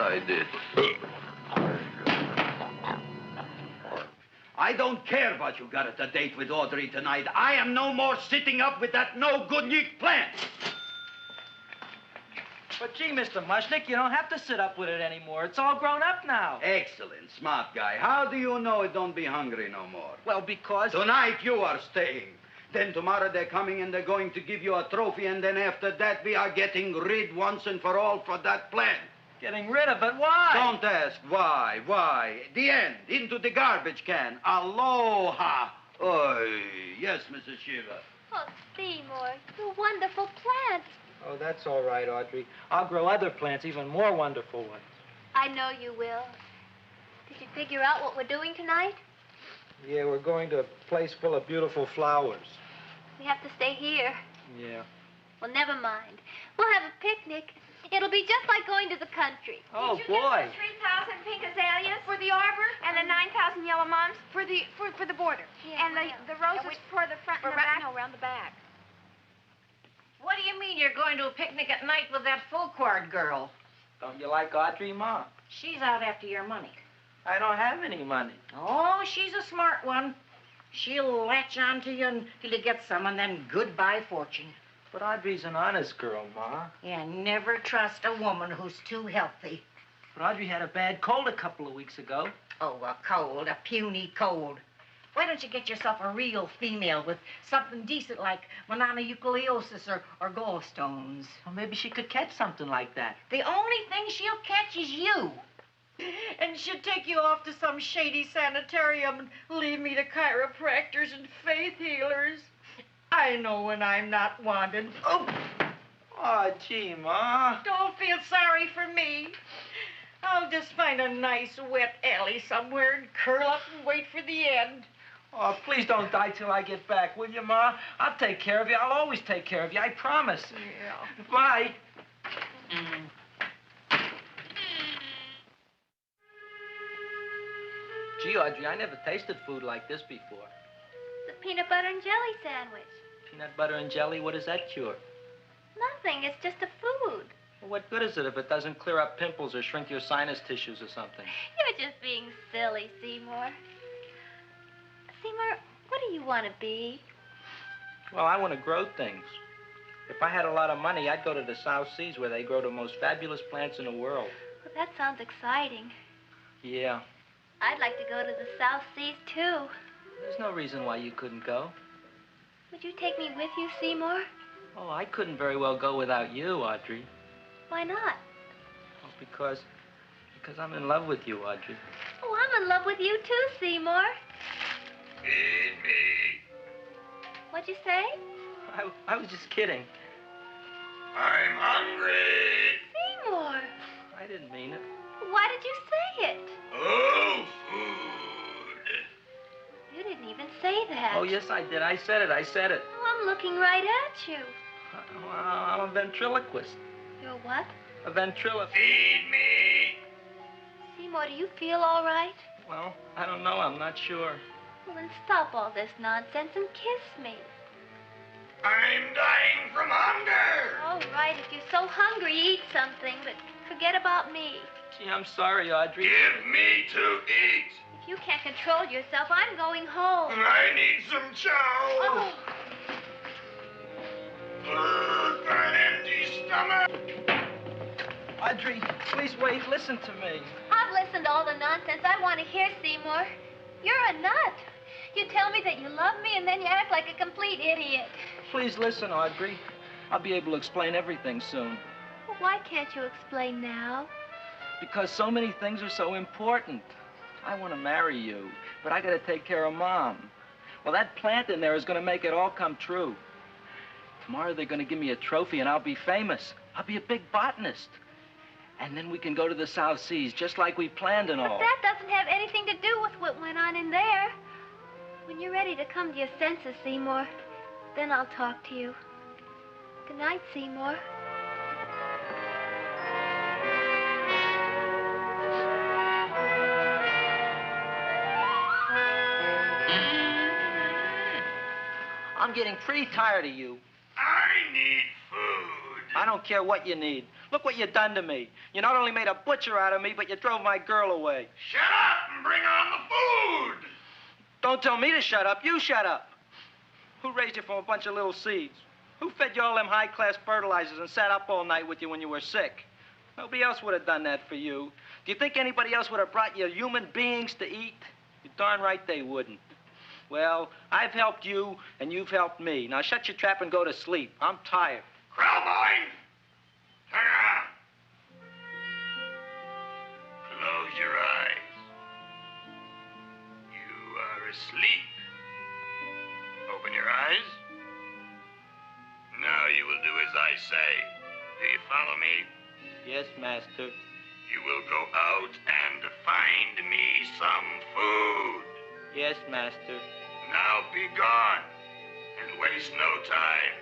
I did. I don't care what you got at the date with Audrey tonight. I am no more sitting up with that no-good Nick plant. But gee, Mr. Mushnick, you don't have to sit up with it anymore. It's all grown up now. Excellent, smart guy. How do you know it don't be hungry no more? Well, because... Tonight you are staying. Then tomorrow they're coming and they're going to give you a trophy, and then after that we are getting rid once and for all for that plant. Getting rid of it? Why? Don't ask why. Why? The end. Into the garbage can. Aloha. Oy. Yes, Mrs. Shiva. Oh, Seymour, you wonderful plant. Oh, that's all right, Audrey. I'll grow other plants, even more wonderful ones. I know you will. Did you figure out what we're doing tonight? Yeah, we're going to a place full of beautiful flowers. We have to stay here. Yeah. Well, never mind. We'll have a picnic. It'll be just like going to the country. Oh, Did you boy. get the 3,000 pink azaleas for the arbor and the 9,000 yellow mums for the border? Yeah, and the roses for the front and the back? No, around the back. What do you mean you're going to a picnic at night with that full-quart girl? Don't you like Audrey, Ma? She's out after your money. I don't have any money. Oh, she's a smart one. She'll latch onto you until you get some, and then goodbye fortune. But Audrey's an honest girl, Ma. Yeah, never trust a woman who's too healthy. But Audrey had a bad cold a couple of weeks ago. Oh, a cold, a puny cold. Why don't you get yourself a real female with something decent like mononucleosis or gallstones? Well, maybe she could catch something like that. The only thing she'll catch is you. And she'll take you off to some shady sanitarium and leave me to chiropractors and faith healers. I know when I'm not wanted. Oh, gee, Ma. Don't feel sorry for me. I'll just find a nice wet alley somewhere and curl up and wait for the end. Oh, please don't die till I get back, will you, Ma? I'll take care of you. I'll always take care of you. I promise. Yeah. Bye. Gee, Audrey, I never tasted food like this before. The peanut butter and jelly sandwich. Peanut butter and jelly, what does that cure? Nothing. It's just a food. Well, what good is it if it doesn't clear up pimples or shrink your sinus tissues or something? You're just being silly, Seymour. Seymour, what do you want to be? Well, I want to grow things. If I had a lot of money, I'd go to the South Seas where they grow the most fabulous plants in the world. Well, that sounds exciting. Yeah. I'd like to go to the South Seas, too. There's no reason why you couldn't go. Would you take me with you, Seymour? Oh, I couldn't very well go without you, Audrey. Why not? Oh, because I'm in love with you, Audrey. Oh, I'm in love with you, too, Seymour. Feed me. What'd you say? I was just kidding. I'm hungry. Seymour. I didn't mean it. Why did you say it? Oh, food. You didn't even say that. Oh, yes, I did. I said it. Oh, I'm looking right at you. I'm a ventriloquist. You're what? A ventriloquist. Feed me. Seymour, do you feel all right? Well, I don't know. I'm not sure. Well, then stop all this nonsense and kiss me. I'm dying from hunger. All right, if you're so hungry, eat something, but forget about me. Gee, I'm sorry, Audrey. Give me to eat. If you can't control yourself, I'm going home. I need some chow. Oh. Food for an empty stomach. Audrey, please wait. Listen to me. I've listened to all the nonsense I want to hear, Seymour. You're a nut. You tell me that you love me, and then you act like a complete idiot. Please listen, Audrey. I'll be able to explain everything soon. Well, why can't you explain now? Because so many things are so important. I want to marry you, but I got to take care of Mom. Well, that plant in there is going to make it all come true. Tomorrow they're going to give me a trophy, and I'll be famous. I'll be a big botanist. And then we can go to the South Seas, just like we planned and all. But that doesn't have anything to do with what went on in there. When you're ready to come to your senses, Seymour, then I'll talk to you. Good night, Seymour. I'm getting pretty tired of you. I need food. I don't care what you need. Look what you done to me. You not only made a butcher out of me, but you drove my girl away. Shut up and bring on the food. Don't tell me to shut up. You shut up. Who raised you from a bunch of little seeds? Who fed you all them high-class fertilizers and sat up all night with you when you were sick? Nobody else would have done that for you. Do you think anybody else would have brought you human beings to eat? You're darn right they wouldn't. Well, I've helped you, and you've helped me. Now shut your trap and go to sleep. I'm tired. Crowboy, turn around. Close your eyes. You are asleep. Open your eyes. Now you will do as I say. Do you follow me? Yes, master. You will go out and find me some food. Yes, master. Now be gone and waste no time.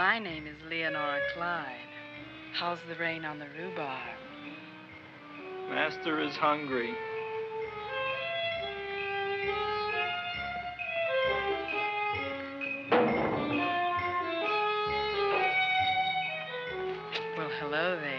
My name is Leonora Clyde. How's the rain on the rhubarb? Master is hungry. Well, hello there.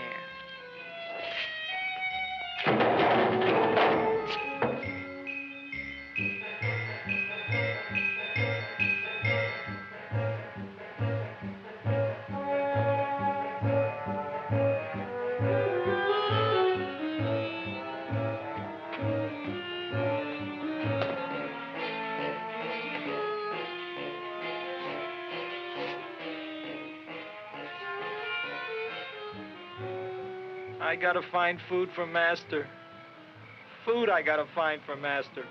I gotta find food for Master. Food I gotta find for Master.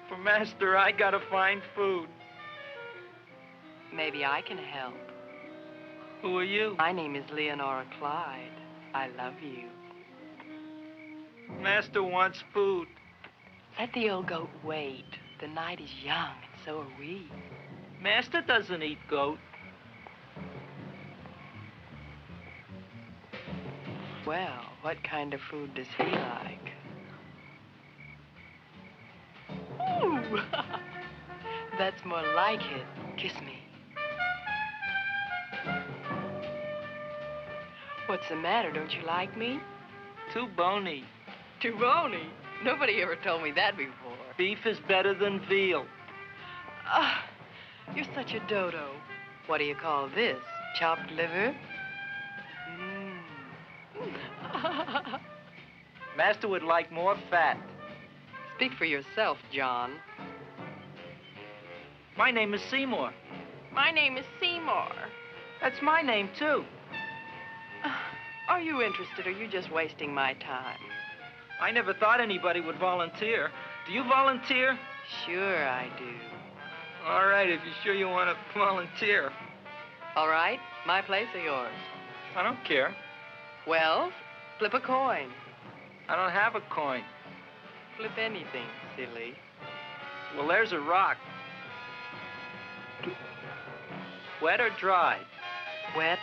For Master, I gotta find food. Maybe I can help. Who are you? My name is Leonora Clyde. I love you. Master wants food. Let the old goat wait. The night is young, and so are we. Master doesn't eat goat. Well, what kind of food does he like? Ooh! That's more like it. Kiss me. What's the matter? Don't you like me? Too bony. Too bony? Nobody ever told me that before. Beef is better than veal. Ah, you're such a dodo. What do you call this? Chopped liver? Master would like more fat. Speak for yourself, John. My name is Seymour. My name is Seymour. That's my name, too. Are you interested, or are you just wasting my time? I never thought anybody would volunteer. Do you volunteer? Sure I do. All right, if you're sure you want to volunteer. All right, my place or yours? I don't care. Well, flip a coin. I don't have a coin. Flip anything, silly. Well, there's a rock. Wet or dry? Wet.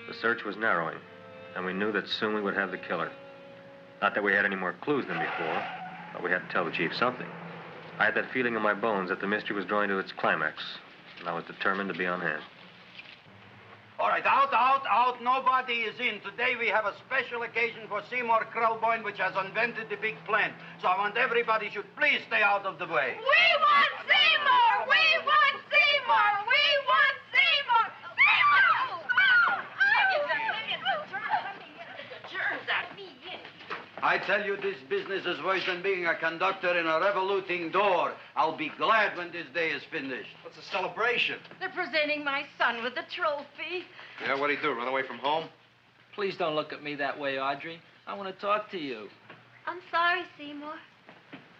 The search was narrowing, and we knew that soon we would have the killer. Not that we had any more clues than before, but we had to tell the chief something. I had that feeling in my bones that the mystery was drawing to its climax, and I was determined to be on hand. All right, out, out, out. Nobody is in. Today we have a special occasion for Seymour Krelboyne, which has invented the big plan. So I want everybody should please stay out of the way. We want Seymour! We want Seymour! We want Seymour! I tell you, this business is worse than being a conductor in a revoluting door. I'll be glad when this day is finished. What's a celebration? They're presenting my son with a trophy. Yeah, what'd he do, run away from home? Please don't look at me that way, Audrey. I want to talk to you. I'm sorry, Seymour.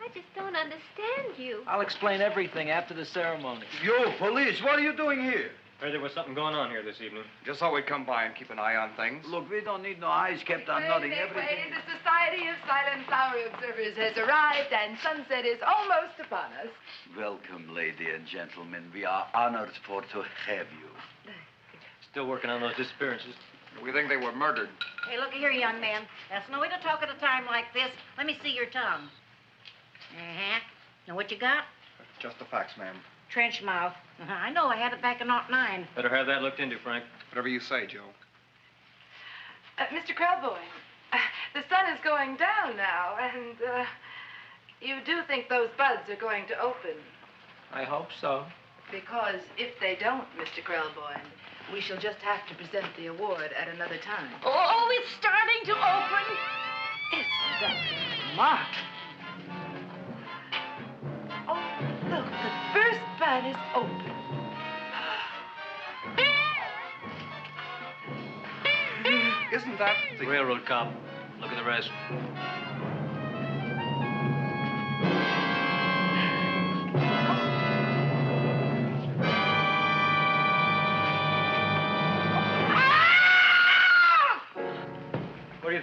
I just don't understand you. I'll explain everything after the ceremony. You, police, what are you doing here? Heard there was something going on here this evening. Just thought we'd come by and keep an eye on things. Look, we don't need no eyes kept on nothing. Everything. The Society of Silent Flower Observers has arrived, and sunset is almost upon us. Welcome, lady and gentlemen. We are honored for to have you. Still working on those disappearances. We think they were murdered. Hey, look here, young man. That's no way to talk at a time like this. Let me see your tongue. Uh-huh. Now, what you got? Just the facts, ma'am. Trench mouth. I know. I had it back in '09. Better have that looked into, Frank. Whatever you say, Joe. Mr. Krelboyne, the sun is going down now, and you do think those buds are going to open? I hope so. Because if they don't, Mr. Krelboyne, we shall just have to present the award at another time. Oh, it's starting to open. Isn't that smart? Oh, look, the first bud is open. Isn't that the railroad cop? Look at the rest.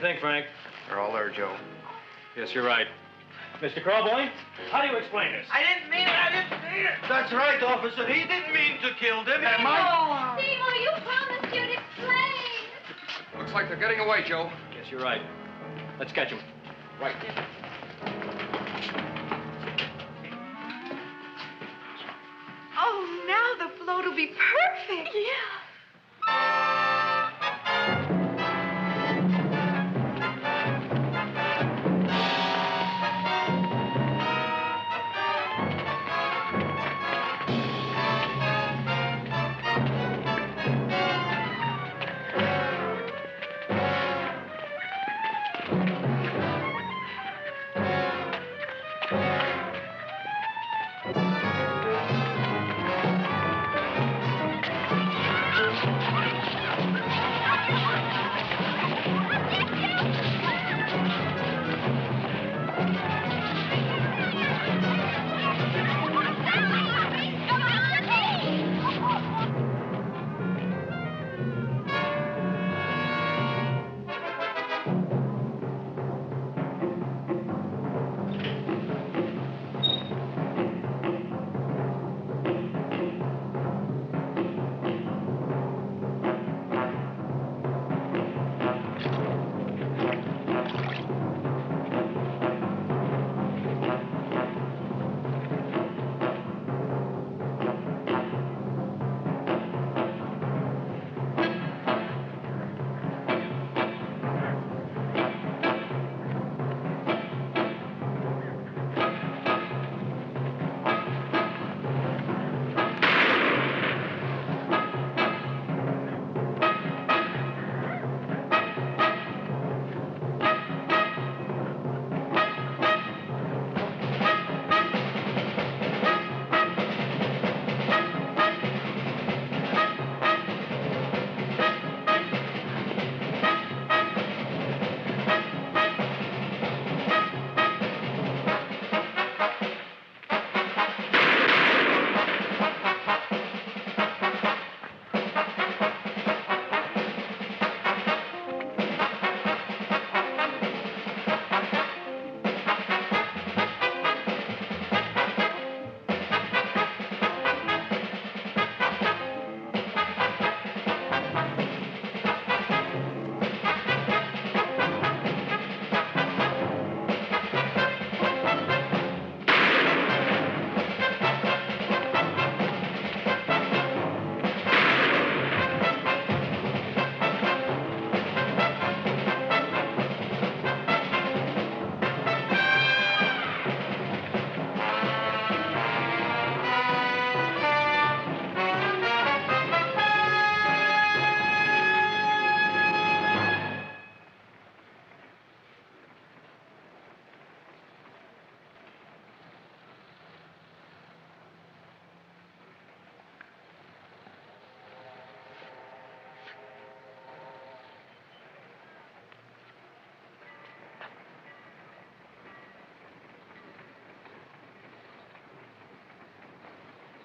think, Frank? They're all there, Joe. Yes, you're right. Mr. Crowboy, how do you explain this? I didn't mean it. That's right, officer. He didn't mean to kill them. Seymour, you promised you'd explain. Looks like they're getting away, Joe. Yes, you're right. Let's catch them. Right. Oh, now the float will be perfect. Yeah.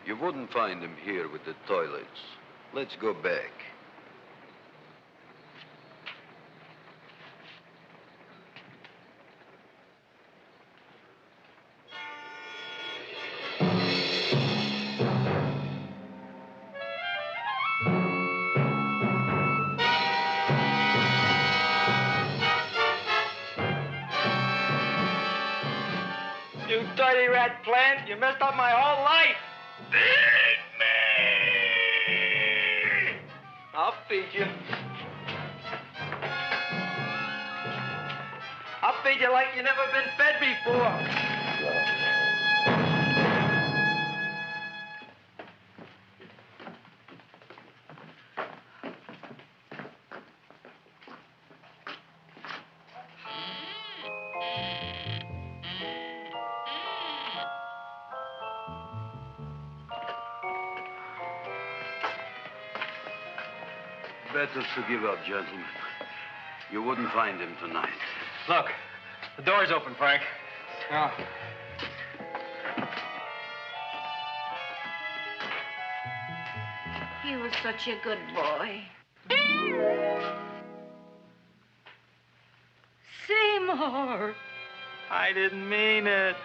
You wouldn't find him here with the toilets. Let's go back. You dirty rat plant, you messed up my whole life. I'll feed you. I'll feed you like you never been fed before. Better to give up, gentlemen. You wouldn't find him tonight. Look, the door's open, Frank. Oh. He was such a good boy. star. I didn't mean it.